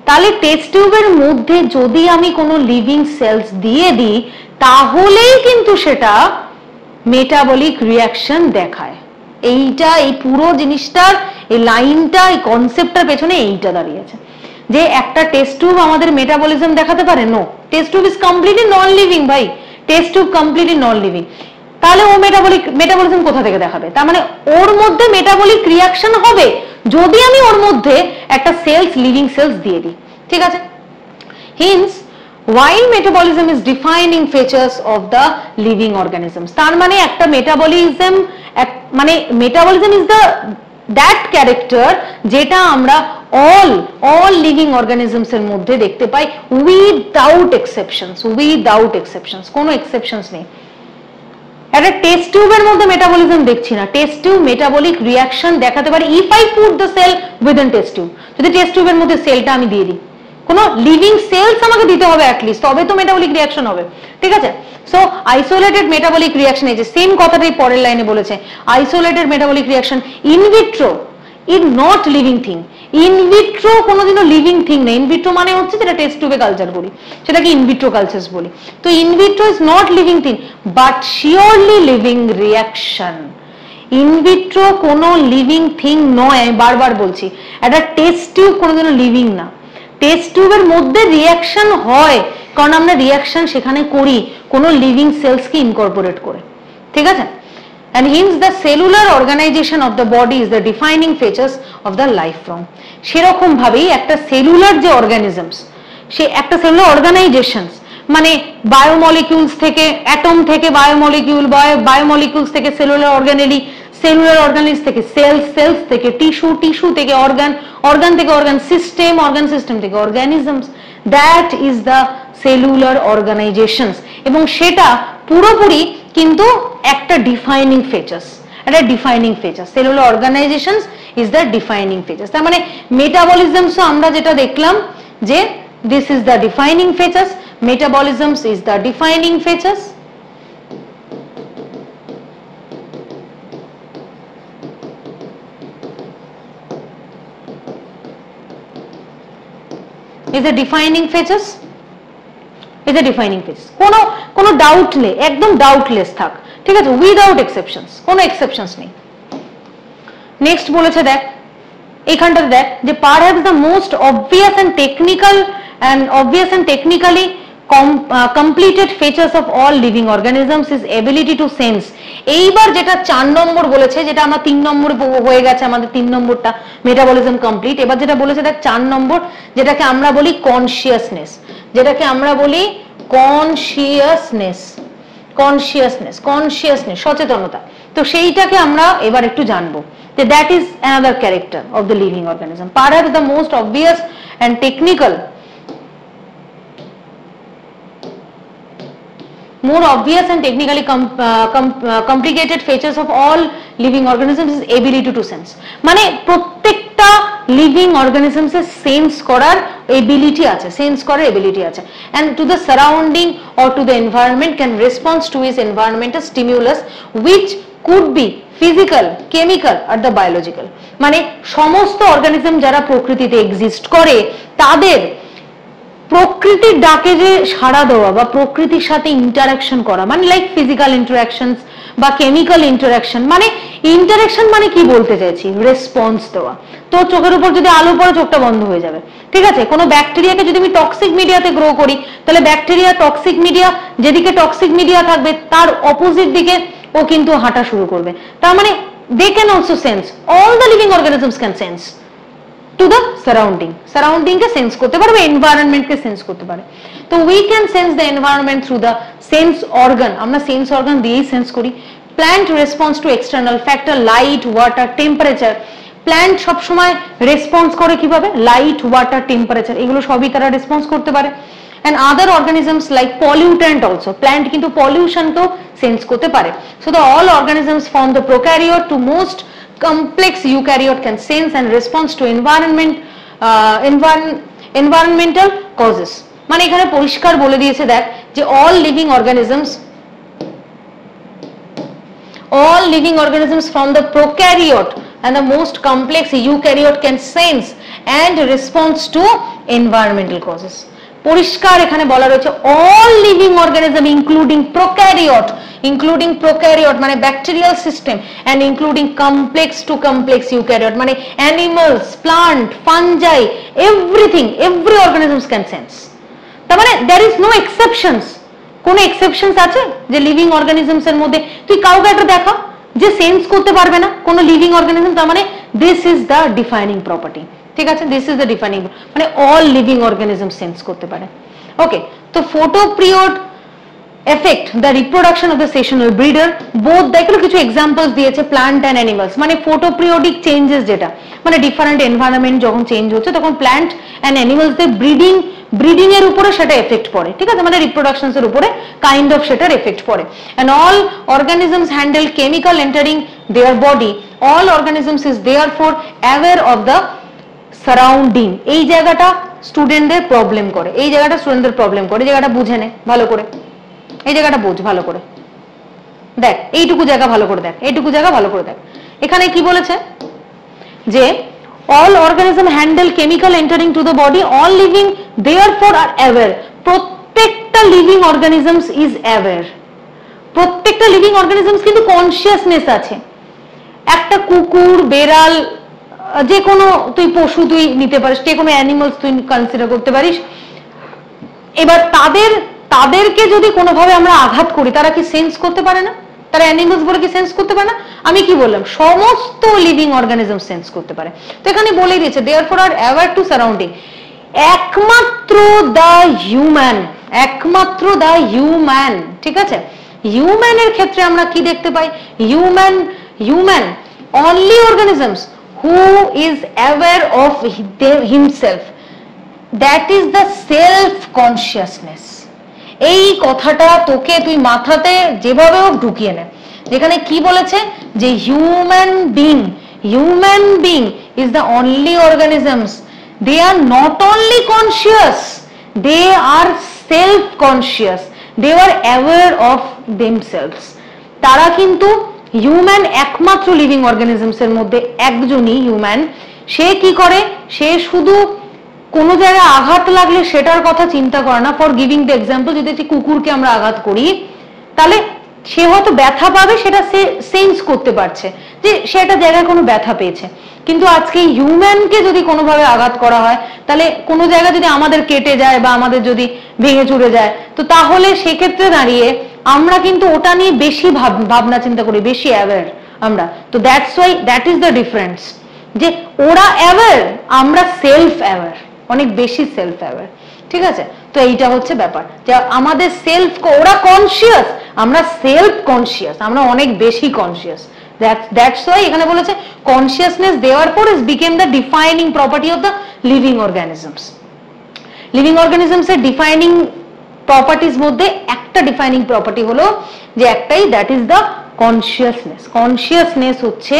তাহলে টেস্ট টিউবের মধ্যে যদি আমি কোনো লিভিং সেলস দিয়ে দিই তাহলেই কিন্তু সেটা মেটাবলিক রিঅ্যাকশন দেখায়। এইটা, এই পুরো জিনিসটার এই লাইনটা, এই কনসেপ্টটার পেছনে এইটা দাঁড়িয়েছে যে একটা টেস্ট টিউব আমাদের মেটাবলিজম দেখাতে পারে? No, test tube is completely non living ভাই, test tube completely non living. তাহলে ও মেটাবলিজম কোথা থেকে দেখাবে? তার মানে ওর মধ্যে মেটাবলিক রিঅ্যাকশন হবে যদি আমি ওর মধ্যে একটা সেলস, লিভিং সেলস দিয়ে দিই, ঠিক আছে? Hence while metabolism is defining features of the living organisms, তার মানে একটা মেটাবলিজম, মানে metabolism is the that character যেটা আমরা all living organisms এর মধ্যে দেখতে পাই without exceptions, কোনো exceptions নেই। একটা টেস্ট টিউবের মধ্যে মেটাবলিজম দেখছি না, টেস্ট টিউব মেটাবলিক রিঅ্যাকশন দেখাতে পারে if I put the cell within test tube. যদি টেস্ট টিউবের মধ্যে সেলটা আমি দিয়ে দিই, কোনো লিভিং সেলস আমাকে দিতে হবে অ্যাটলিস্ট, তবে তো মেটাবলিক রিঅ্যাকশন হবে, ঠিক আছে? সো আইসোলেটেড মেটাবলিক রিঅ্যাকশন, এই যে সেম কথাটাই পরের লাইনে বলেছে, isolated metabolic reaction in vitro is not living thing. In vitro কোনোদিনও লিভিং থিং না। ইনভিট্রো মানে হচ্ছে যেটা টেস্ট টিউবে কালচার করি সেটাকে ইনভিট্রো কালচারস বলি। তো in vitro is not living thing but surely living reaction. In vitro কোনো লিভিং থিং নয়, আমি বারবার বলছি। একটা টেস্ট টিউব কোনোদিনও লিভিং না। টেস্ট টিউবের মধ্যে রিঅ্যাকশন হয় কারণ আমরা রিঅ্যাকশন সেখানে করি কোনো লিভিং সেলসকে ইনকর্পোরেট করে, ঠিক আছে? And hence the cellular organization of the body is the defining features of the life form. সেরকম ভাবেই একটা সেলুলার যে অর্গানিজমস, সে একটা সেলুলার অর্গানাইজেশনস মানে বায়োমলিকিউলস থেকে, অ্যাটম থেকে বায়োমলিকিউল, বায়োমলিকিউলস থেকে সেলুলার অর্গানেলি, সেলুলার অর্গানেলস থেকে সেলস, সেলস থেকে টিস্যু, টিস্যু থেকে অর্গান, অর্গান থেকে অর্গান সিস্টেম, অর্গান সিস্টেম থেকে organisms. That is the cellular organisations. এবং সেটা পুরোপুরি কিন্তু একটা ডিফাইনিং ফিচার্স, একটা defining feature. Cellular organisations is the defining features. তার মানে মেটাবলিজমস আমরা যেটা দেখলাম যে this is the defining features, metabolisms is the defining features, is the defining features, is the defining features। কোনো ডাউট নেই, একদম ডাউটলেস থাক, ঠিক আছে, উইদাউট এক্সেপশনস, কোনো এক্সেপশনস নেই। নেক্সট বলেছে দেখ এইখানটাতে দেখ যে perhaps the most obvious and technical and obvious and technically completed features of all living organisms is ability to sense। এইবার যেটা 4 নম্বর বলেছে, যেটা আমরা 3 নম্বর হয়ে গেছে আমাদের 3 নম্বরটা মেটাবলিজম কমপ্লিট। এবার যেটা বলেছে দেখ 4 নম্বর, যেটাকে আমরা বলি কনসিয়াসনেস, যেটাকে আমরা বলি কনসিয়াসনেস, কনসিয়াসনেস, কনসিয়াসনেস, সচেতনতা। তো সেইটাকে আমরা এবার একটু জানবো যে that is another character of the living organism. Perhaps the most obvious and technical, more obvious and technically complicated features of all living organisms is ability to sense। মানে প্রত্যেকটা লিভিং অর্গানিজমস এর সেন্স করার ability আছে, sense করার ability আছে। and to the surrounding or to the environment can respond to its environmental stimulus which could be physical, chemical or the biological। মানে সমস্ত organism যারা প্রকৃতিতে এক্সিস্ট করে তাদের প্রকৃতির ডাকে যে সাড়া দেওয়া বা প্রকৃতির সাথে ইন্টারাকশন করা, মানে লাইক ফিজিক্যাল ইন্টারাকশনস বা কেমিক্যাল ইন্টারাকশন। মানে ইন্টারাকশন মানে কি বলতে চাইছি, রেসপন্স দেওয়া। তো চোখের উপর যদি আলো পড়ে চোখটা বন্ধ হয়ে যাবে, ঠিক আছে। কোনো ব্যাকটেরিয়াকে যদি আমি টক্সিক মিডিয়াতে গ্রো করি, তাহলে ব্যাকটেরিয়া টক্সিক মিডিয়া, যেদিকে টক্সিক মিডিয়া থাকবে তার অপোজিট দিকে ও কিন্তু হাঁটা শুরু করবে। তার মানে they can also sense, all the living organisms can sense to the surrounding, surrounding K sense করতে পারে, এনভায়রনমেন্ট কে সেন্স করতে পারে। তো we can sense the environment through the sense organ, আমরা সেন্স অর্গান দিয়েই সেন্স করি। Plant response to external factor, light, water, temperature. Plant সবসময় response করে কিভাবে, লাইট, ওয়াটার, টেম্পারেচার, এগুলো সবই তারা রেসপন্স করতে পারে। and other organisms like pollutant also, plant কিন্তু pollution তো সেন্স করতে পারে। so the all organisms from the prokaryote to most complex eukaryote can sense and respond to environmental causes। মানে এখানে পরিষ্কার বলে দিয়েছে দেখ যে all living organisms from the prokaryote and the most complex eukaryote can sense and respond to environmental causes। পরিষ্কার এখানে বলা রয়েছে all living organism including prokaryote মানে bacterial system and including complex to complex eukaryote মানে animals, plant, fungi, everything, every organisms can sense। তার মানে there is no exceptions। কোন exceptions আছে যে লিভিং অর্গানিজমস এর মধ্যে তুই কাউকে একটা দেখা যে সেন্স করতে পারবে না কোন লিভিং অর্গানিজম? তার মানে this is the defining property, ঠিক আছে, দিস ইজ দ্য ডিফাইনিং, মানে অল লিভিং অর্গানিজম সেন্স করতে পারে। ওকে, তো photoperiod affect the reproduction of the seasonal breeder both। দেখলো কিছু এক্সাম্পলস দিয়েছে প্ল্যান্ট এন্ড অ্যানিমালস, মানে ফটোপিরিয়ডিক চেঞ্জেস যেটা মানে ডিফারেন্ট এনভায়রনমেন্ট যখন চেঞ্জ হচ্ছে তখন প্ল্যান্ট এন্ড অ্যানিমালস দের ব্রিডিং এর উপরে সেটা এফেক্ট পড়ে, ঠিক আছে, মানে রিপ্রোডাকশনস এর উপরে কাইন্ড অফ সেটার এফেক্ট পড়ে। and all organisms handle chemical entering their body, all organisms is therefore aware of the surrounding। এই জায়গাটা স্টুডেন্টদের প্রবলেম করে, এই জায়গাটা স্টুডেন্টদের প্রবলেম করে, এই জায়গাটা বুঝে নে ভালো করে, এই জায়গাটা বোঝ ভালো করে, দেখ এইটুকু জায়গা ভালো করে দেখ, এইটুকু জায়গা ভালো করে দেখ। এখানে কি বলেছে যে all organism handle chemical entering to the body, all living therefore are aware। প্রত্যেকটা লিভিং অর্গানিজমস ইজ অ্যাওয়্যার, প্রত্যেকটা লিভিং অর্গানিজমস কিন্তু কনসিয়াসনেস আছে। একটা কুকুর, বেড়াল, যে কোনো তুই পশু তুই নিতে পারিস, যে কোনো অ্যানিমালস তুই কনসিডার করতে পারিস। এবার তাদেরকে যদি কোনোভাবে আমরা আঘাত করি তারা কি সেন্স করতে পারে না? তারা অ্যানিমালস বলে কি সেন্স করতে পারে না? আমি কি বললাম, সমস্ত লিভিং অর্গানিজম সেন্স করতে পারে। তো এখানে বলেই দিয়েছে therefore are aware to surrounding। একমাত্র একমাত্র দা হিউম্যান, ঠিক আছে? হিউম্যানের ক্ষেত্রে আমরা কি দেখতে পাই? Human only organisms who is aware of himself, that is the self consciousness. এই কথাটা তোকে তুই মাথাতে যেভাবে হোক ঢুকিয়ে নে, যেখানে কি বলেছে যে human being is the only organisms, they are not only conscious, they are self conscious, they were aware of themselves. তারা কিন্তু হিউম্যান একমাত্র লিভিং অর্গানিজমস এর মধ্যে একজনই হিউম্যান, সে কি করে, সে শুধু কোন জায়গায় আঘাত লাগলে সেটার কথা চিন্তা করে না। ফর গিভিং দ্য এক্সাম্পল, যদি একটি কুকুরকে আমরা আঘাত করি তাহলে সে হয়তো ব্যথা পাবে, সেটা সে সেন্স করতে পারছে যে সে একটা জায়গায় কোনো ব্যথা পেয়েছে। কিন্তু আজকে হিউম্যানকে যদি কোনোভাবে আঘাত করা হয়, তাহলে কোনো জায়গা যদি আমাদের কেটে যায় বা আমাদের যদি ভেঙে চুরে যায়, তো তাহলে সেক্ষেত্রে দাঁড়িয়ে আমরা কিন্তু ওটা নিয়ে বেশি ভাবনা চিন্তা করি, বেশি অ্যাওয়্যার আমরা। তো that's why, that is the difference, যে ওরা অ্যাওয়্যার, আমরা সেলফ অ্যাওয়্যার, অনেক বেশি সেলফ অ্যাওয়্যার, ঠিক আছে? তো এইটা হচ্ছে ব্যাপার, যে আমাদের সেলফ, ওরা কনসিয়াস, আমরা সেলফ কনসিয়াস, আমরা অনেক বেশি কনসিয়াস। That's why এখানে বলেছে consciousness therefore is became the defining property of the living organisms. Living organisms এর ডিফাইনিং প্রপার্টিজ মধ্যে একটা ডিফাইনিং প্রপার্টি হলো যে একটাই, দ্যাট ইজ দ্য কনসিয়াসনেস হচ্ছে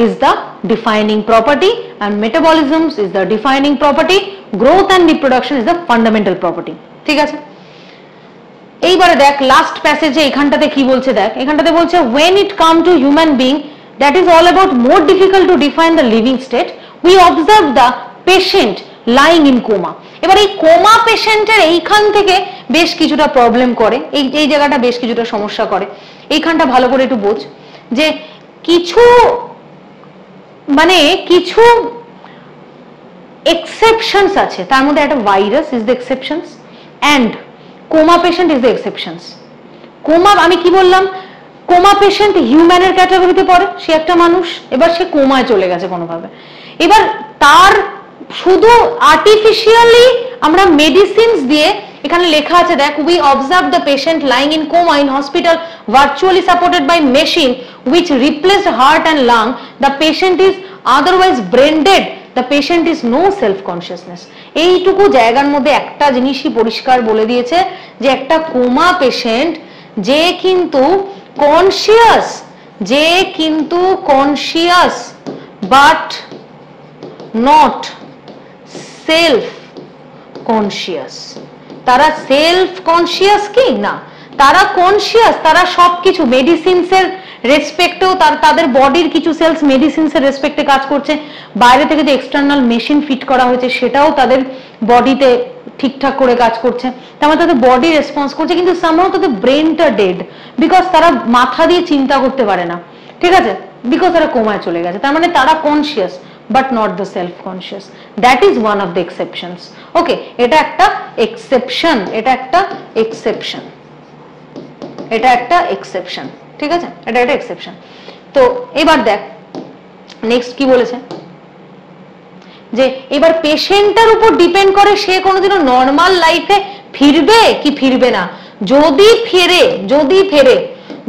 is the defining property, and metabolism is the defining property, growth and reproduction is the fundamental property, ঠিক আছে? এইবারে দেখ লাস্ট প্যাসেজে এখানটাতে কি বলছে, দেখ এখানটাতে বলছে when it come to human being, that is all about more difficult to define the living state, we observe the patient lying in coma. এবার এই কোমা পেশেন্টের এইখান থেকে বেশ কিছুটা প্রবলেম করে, এই জায়গাটা বেশ কিছুটা সমস্যা করে। এইখানটা ভালো করে একটু বোঝ যে কিছু এক্সেপশনস আছে, তার মধ্যে একটা virus is the exceptions and coma patient is the exceptions. Coma, আমি কি বললাম, কোমা পেশেন্ট হিউম্যানের ক্যাটাগরিতে পড়ে, সে একটা মানুষ, এবার সে কোমায় চলে গেছে কোনোভাবে, এবার তার শুধু আর্টিফিশিয়ালি আমরা মেডিসিনস দিয়ে, এখানে লেখা আছে দেখ, we observe the patient lying in coma in hospital virtually supported by machine which replaced heart and lung, the patient is otherwise brain dead, the patient is no self consciousness. এইটুকু জায়গার মধ্যে একটা জিনিসই পরিষ্কার বলে দিয়েছে যে একটা কোমা পেশেন্ট যে কিন্তু conscious but not self conscious. তারা সেলফ কনসিয়াস কি না, তারা কনসিয়াস, তারা সবকিছু মেডিসিনস এর রেসপেক্টেও, তাদের বডির কিছু সেলস মেডিসিনস এর রেসপেক্টে কাজ করছে, বাইরে থেকে যে এক্সটার্নাল মেশিন ফিট করা হয়েছে সেটাও তাদের বডিতে ঠিকঠাক করে কাজ করছে, তার মানে তাদের বডি রেসপন্স করছে, কিন্তু সামহাউ তাদের ব্রেনটা ডেড, বিকজ তারা মাথা দিয়ে চিন্তা করতে পারে না, ঠিক আছে, বিকজ তারা কোমায় চলে গেছে। তার মানে তারা conscious but not the self conscious, that is one of the exceptions. Okay, এটা একটা exception, এটা একটা exception, ঠিক আছে, এটা একটা exception। তো এবার দেখ নেক্সট কি বলেছে, যে এবার পেশেন্টের উপর ডিপেন্ড করে সে কোনোদিনও নর্মাল লাইফে ফিরবে কি ফিরবে না।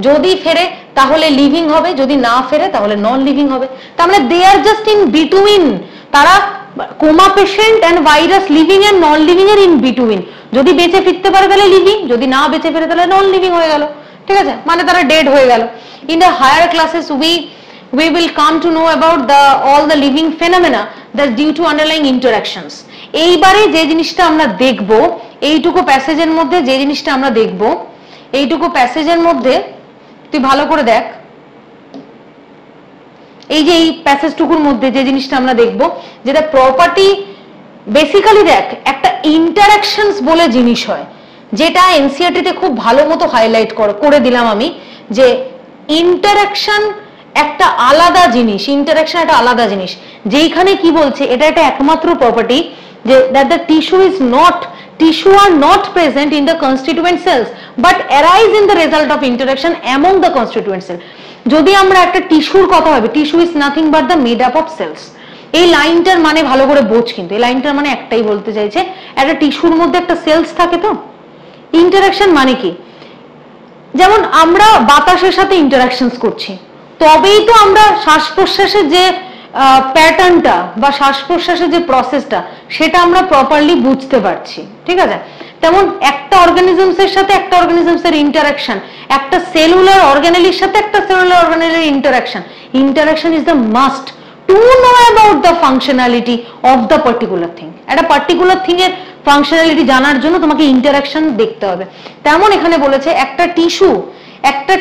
যদি ফেরে তাহলে লিভিং হবে, যদি না ফেরে তাহলে নন লিভিং হবে। তার মানে they are just in between, তারা coma patient and virus living and non living এর ইন বিটুইন। যদি বেঁচে ফিরতে পারে তাহলে লিভিং, যদি না বেঁচে ফিরে তাহলে নন লিভিং হয়ে গেল, ঠিক আছে, মানে তারা ডেড হয়ে গেল। In the higher classes we will come to know about all the living phenomena that's due to underlying interactions. এইবারে যে জিনিসটা আমরা দেখব, এইটুকু প্যাসেজের মধ্যে যে জিনিসটা আমরা দেখব, এইটুকু প্যাসেজের মধ্যে তুই ভালো করে দেখ, এই যে এই প্যাসেজটুকুর মধ্যে যে জিনিসটা আমরা দেখব, যেটা প্রপার্টি বেসিক্যালি দেখ একটা ইন্টারঅ্যাকশনস বলে জিনিস হয়, যেটা এনসিইআরটি তে খুব ভালো মতো হাইলাইট করে দিলাম আমি, যে ইন্টারঅ্যাকশন একটা আলাদা জিনিস, যেখানে কি বলছে, এটা একটা একমাত্র প্রপার্টি যে that the tissue are not present in the constituent cells but arise in the result of interaction among the constituent cells. যদি আমরা একটা টিস্যুর কথা ভাবি, tissue is nothing but the made up of cells. এই লাইনটার মানে ভালো করে বোঝ, কিন্তু এই লাইনটার মানে একটাই বলতে চাইছে, একটা টিস্যুর মধ্যে একটা সেলস থাকে, তো ইন্টারাকশন মানে কি? যেমন আমরা বাতাসের সাথে ইন্টারাকশনস করছি, তবেই তো আমরা শ্বাস প্রশ্বাসের যে প্যাটার্নটা বা শ্বাস প্রশ্বাসের যে প্রসেসটা সেটা আমরা প্রপারলি বুঝতে পারছি, ঠিক আছে? তেমন একটা অর্গানিজমসের সাথে একটা অর্গানিজমসের ইন্টারাকশন, একটা সেলুলার অর্গানেলির সাথে একটা সেলুলার অর্গানেলের interaction is the must to know about the functionality of the particular thing. একটা পার্টিকুলার থিং এর ফাংশনালিটি জানার জন্য তোমাকে ইন্টারাকশন দেখতে হবে। তেমন এখানে বলেছে একটা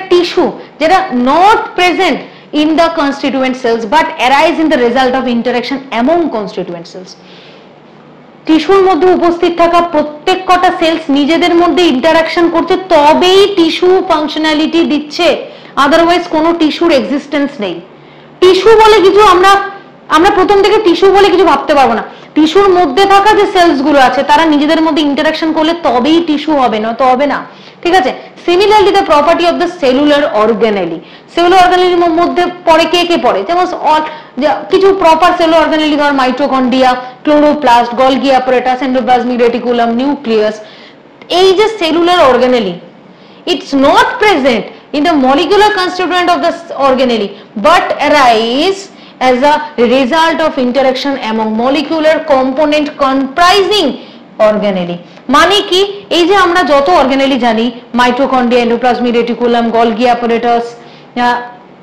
টিস্যু যেটা not present in the constituent cells but arise in the result of interaction among constituent cells. টিস্যুর মধ্যে উপস্থিত থাকা প্রত্যেক কটা সেলস নিজেদের মধ্যে ইন্টারাকশন করছে, তবেই টিস্যু ফাংশনালিটি দিচ্ছে, আদারওয়াইজ কোনো টিস্যুর এক্সিস্টেন্স নেই। টিস্যু বলে কিছু আমরা প্রথম থেকে টিস্যু বলে কিছু ভাবতে পারবো না। টিস্যুর মধ্যে থাকা যে সেলস গুলো আছে তারা নিজেদের মধ্যে ইন্টারাকশন করলে তবেই টিস্যু হবে, না তো হবে না, ঠিক আছে? Similarly the property of the cellular organelle, cellular অর্গানেলির মধ্যে পড়ে কে পড়ে? যেমন কিছু প্রপার সেলুলার অর্গানেলি, ধর mitochondria, chloroplast, Golgi apparatus, endoplasmic reticulum, nucleus. এই যে cellular organelle, it's not present in the molecular constituent of the organelle but arise as a result of interaction among molecular component comprising organelle. মানে কি? এই যে আমরা যত organelle জানি, mitochondria, endoplasmic reticulum, Golgi apparatus,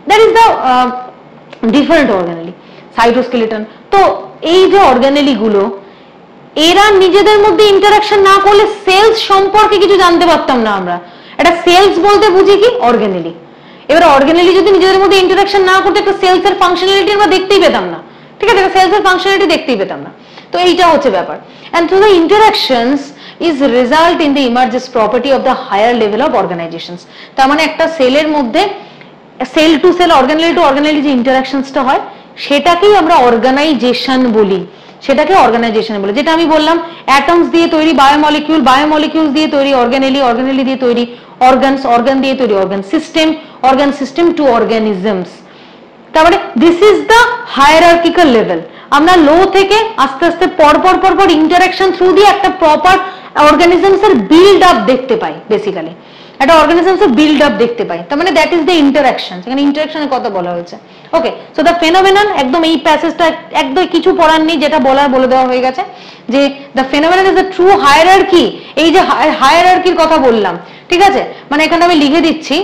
that is the different organelle, সাইটোস্কেলেটন। তো এই যে অর্গানেলি গুলো, এরা নিজেদের মধ্যে ইন্টারাকশন না করলে সেলস সম্পর্কে কিছু জানতে পারতাম না আমরা। এটা সেলস বলতে বুঝি কি? অর্গানেলি। এবার অর্গানেলি যদি নিজেদের মধ্যে ইন্টারাকশন না করতে, একটা সেলস এর ফাংশনালিটি আমরা দেখতেই পেতাম না, ঠিক আছে? সেলস এর ফাংশনালিটি দেখতেই পেতাম না। তো এইটা হচ্ছে ব্যাপার। and through the interactions is result in the emerges property of the higher level of organizations. তার মানে একটা সেলের মধ্যে cell to cell, organelle to organelle যে ইন্টারাকশনসটা হয় সেটাকেই আমরা অর্গানাইজেশন বলি, সেটাকে অর্গানাইজেশন বলে। যেটা আমি বললাম, অ্যাটমস দিয়ে তৈরি বায়োমলিকিউল, বায়োমলিকিউলস দিয়ে তৈরি অর্গানেলি, অর্গানেলি দিয়ে তৈরি অর্গানস, অর্গান দিয়ে তৈরি অর্গান সিস্টেম টু অর্গানিজমস। তারপরে this is the hierarchical level. আমরা লো থেকে আস্তে আস্তে পরপর ইন্টারাকশন থ্রু দিয়ে একটা প্রপার অর্গানিজমস এর বিল্ড আপ দেখতে পাই, বেসিক্যালি একটা অর্গানিজমস এর বিল্ড আপ দেখতে পাই। তার মানে দ্যাট ইজ দ্য ইন্টারাকশন। এখানে ইন্টারাকশনের কথা বলা হয়েছে। ওকে, সো দ্য ফেনোমেনন, একদম এই প্যাসেজটা একদম কিছু পড়ার নেই, যেটা বলার বলে দেওয়া হয়ে গেছে যে the phenomenon is the true hierarchy. এই যে হায়ারার্কির কথা বললাম, ঠিক আছে? মানে এখানে আমি লিখে দিচ্ছি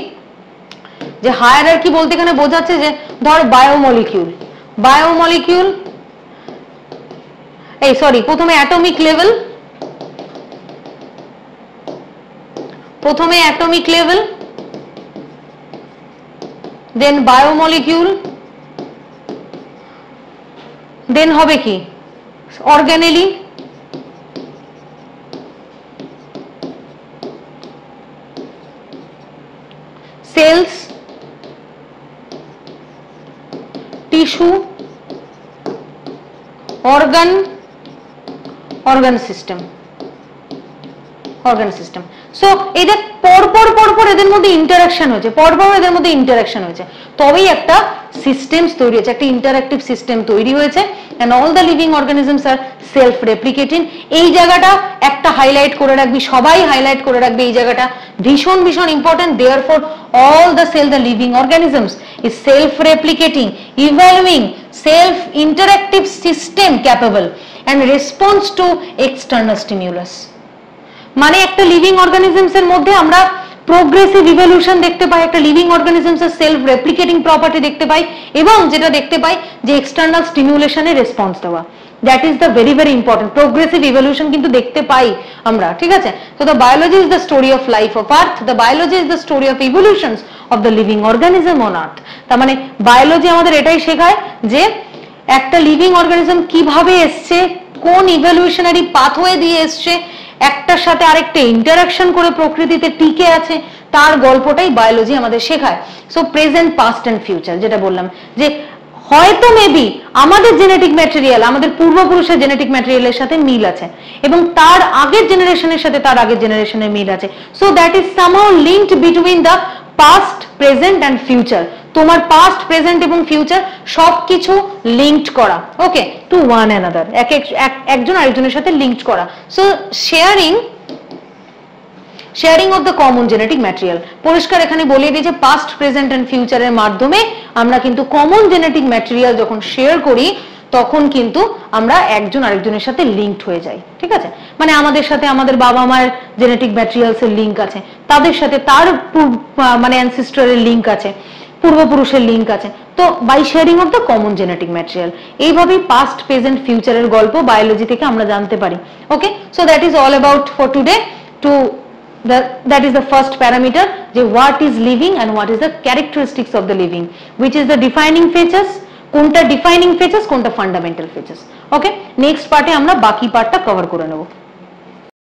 যে হায়ারার্কি বলতে এখানে বোঝাচ্ছে যে ধর বায়োমলিকিউল, এই সরি, প্রথমে অ্যাটমিক লেভেল, দেন বায়োমলিকিউল, দেন হবে কি organelle, cells, tissue, organ system. So এদের পরপর এদের মধ্যে ইন্টারাকশন হয়েছে, তবেই একটা সিস্টেমস তৈরি হয়েছে, একটা ইন্টারঅ্যাক্টিভ সিস্টেম তৈরি হয়েছে। and all the living organisms are self replicating. এই জায়গাটা একটা হাইলাইট করে রাখবি, সবাই হাইলাইট করে রাখবে এই জায়গাটা, ভীষণ important. therefore all the living organisms is self replicating, evolving, self interactive system capable and response to external stimulus. মানে একটা লিভিং অর্গানিজমস এর মধ্যে আমরা প্রোগ্রেসিভ ইভলিউশন দেখতে পাই, একটা লিভিং অর্গানিজমস এর সেলফ রেপ্লিকেটিং প্রপার্টি দেখতে পাই, এবং যেটা দেখতে পাই যে এক্সটার্নাল স্টিমুলেশনে রেসপন্স দেওয়া। That is the very important. Progressive evolution কিন্তু দেখতে পাই আমরা, ঠিক আছে? তো the biology is the story of life of earth, the biology is the story of ইভলিউশনস of the living organism on earth. তার মানে বায়োলজি আমাদের এটাই শেখায় যে একটা লিভিং অর্গানিজম কিভাবে এসছে, কোন ইভলিউশনারি পাথওয়ে দিয়ে এসছে, একটার সাথে আরেকটা ইন্টারাকশন করে প্রকৃতিতে টিকে আছে, তার গল্পটাই বায়োলজি আমাদের শেখায়। So present, past and future, যেটা বললাম যে হয়তো মেবি আমাদের জেনেটিক ম্যাটেরিয়াল, আমাদের পূর্বপুরুষের জেনেটিক ম্যাটেরিয়ালের সাথে মিল আছে, এবং তার আগের জেনারেশনের সাথে তার আগের জেনারেশনের মিল আছে। So that is somehow linked between the past, present and future. তোমার পাস্ট, প্রেজেন্ট এবং ফিউচার সবকিছু লিঙ্কড করা, ওকে, টু ওয়ান অ্যানাদার, একজন আরেকজনের সাথে লিঙ্কড করা। So sharing of the common genetic material, পরিষ্কার এখানে বলে দিয়েছে পাস্ট প্রেজেন্ট এন্ড ফিউচারের মাধ্যমে আমরা কিন্তু কমন জেনেটিক ম্যাটেরিয়াল যখন শেয়ার করি তখন কিন্তু আমরা একজন আরেকজনের সাথে লিঙ্কড হয়ে যাই, ঠিক আছে? মানে আমাদের সাথে আমাদের বাবা মায়ের জেনেটিক ম্যাটেরিয়ালস এর লিঙ্ক আছে, তাদের সাথে তার মানে অ্যানসেস্টরের লিঙ্ক আছে, পূর্বপুরুষের লিঙ্ক আছে, তো by sharing of the common genetic material. এইভাবেই পাস্ট প্রেজেন্ট ফিউচারের গল্প বায়োলজি থেকে আমরা জানতে পারি। Okay, so that is all about for today. To that is the first parameter, যে what is living and what is the characteristics of the living, which is the defining features, কোনটা defining features কোনটা fundamental features. ওকে, next পার্টে আমরা বাকি পার্টটা cover করে নেব।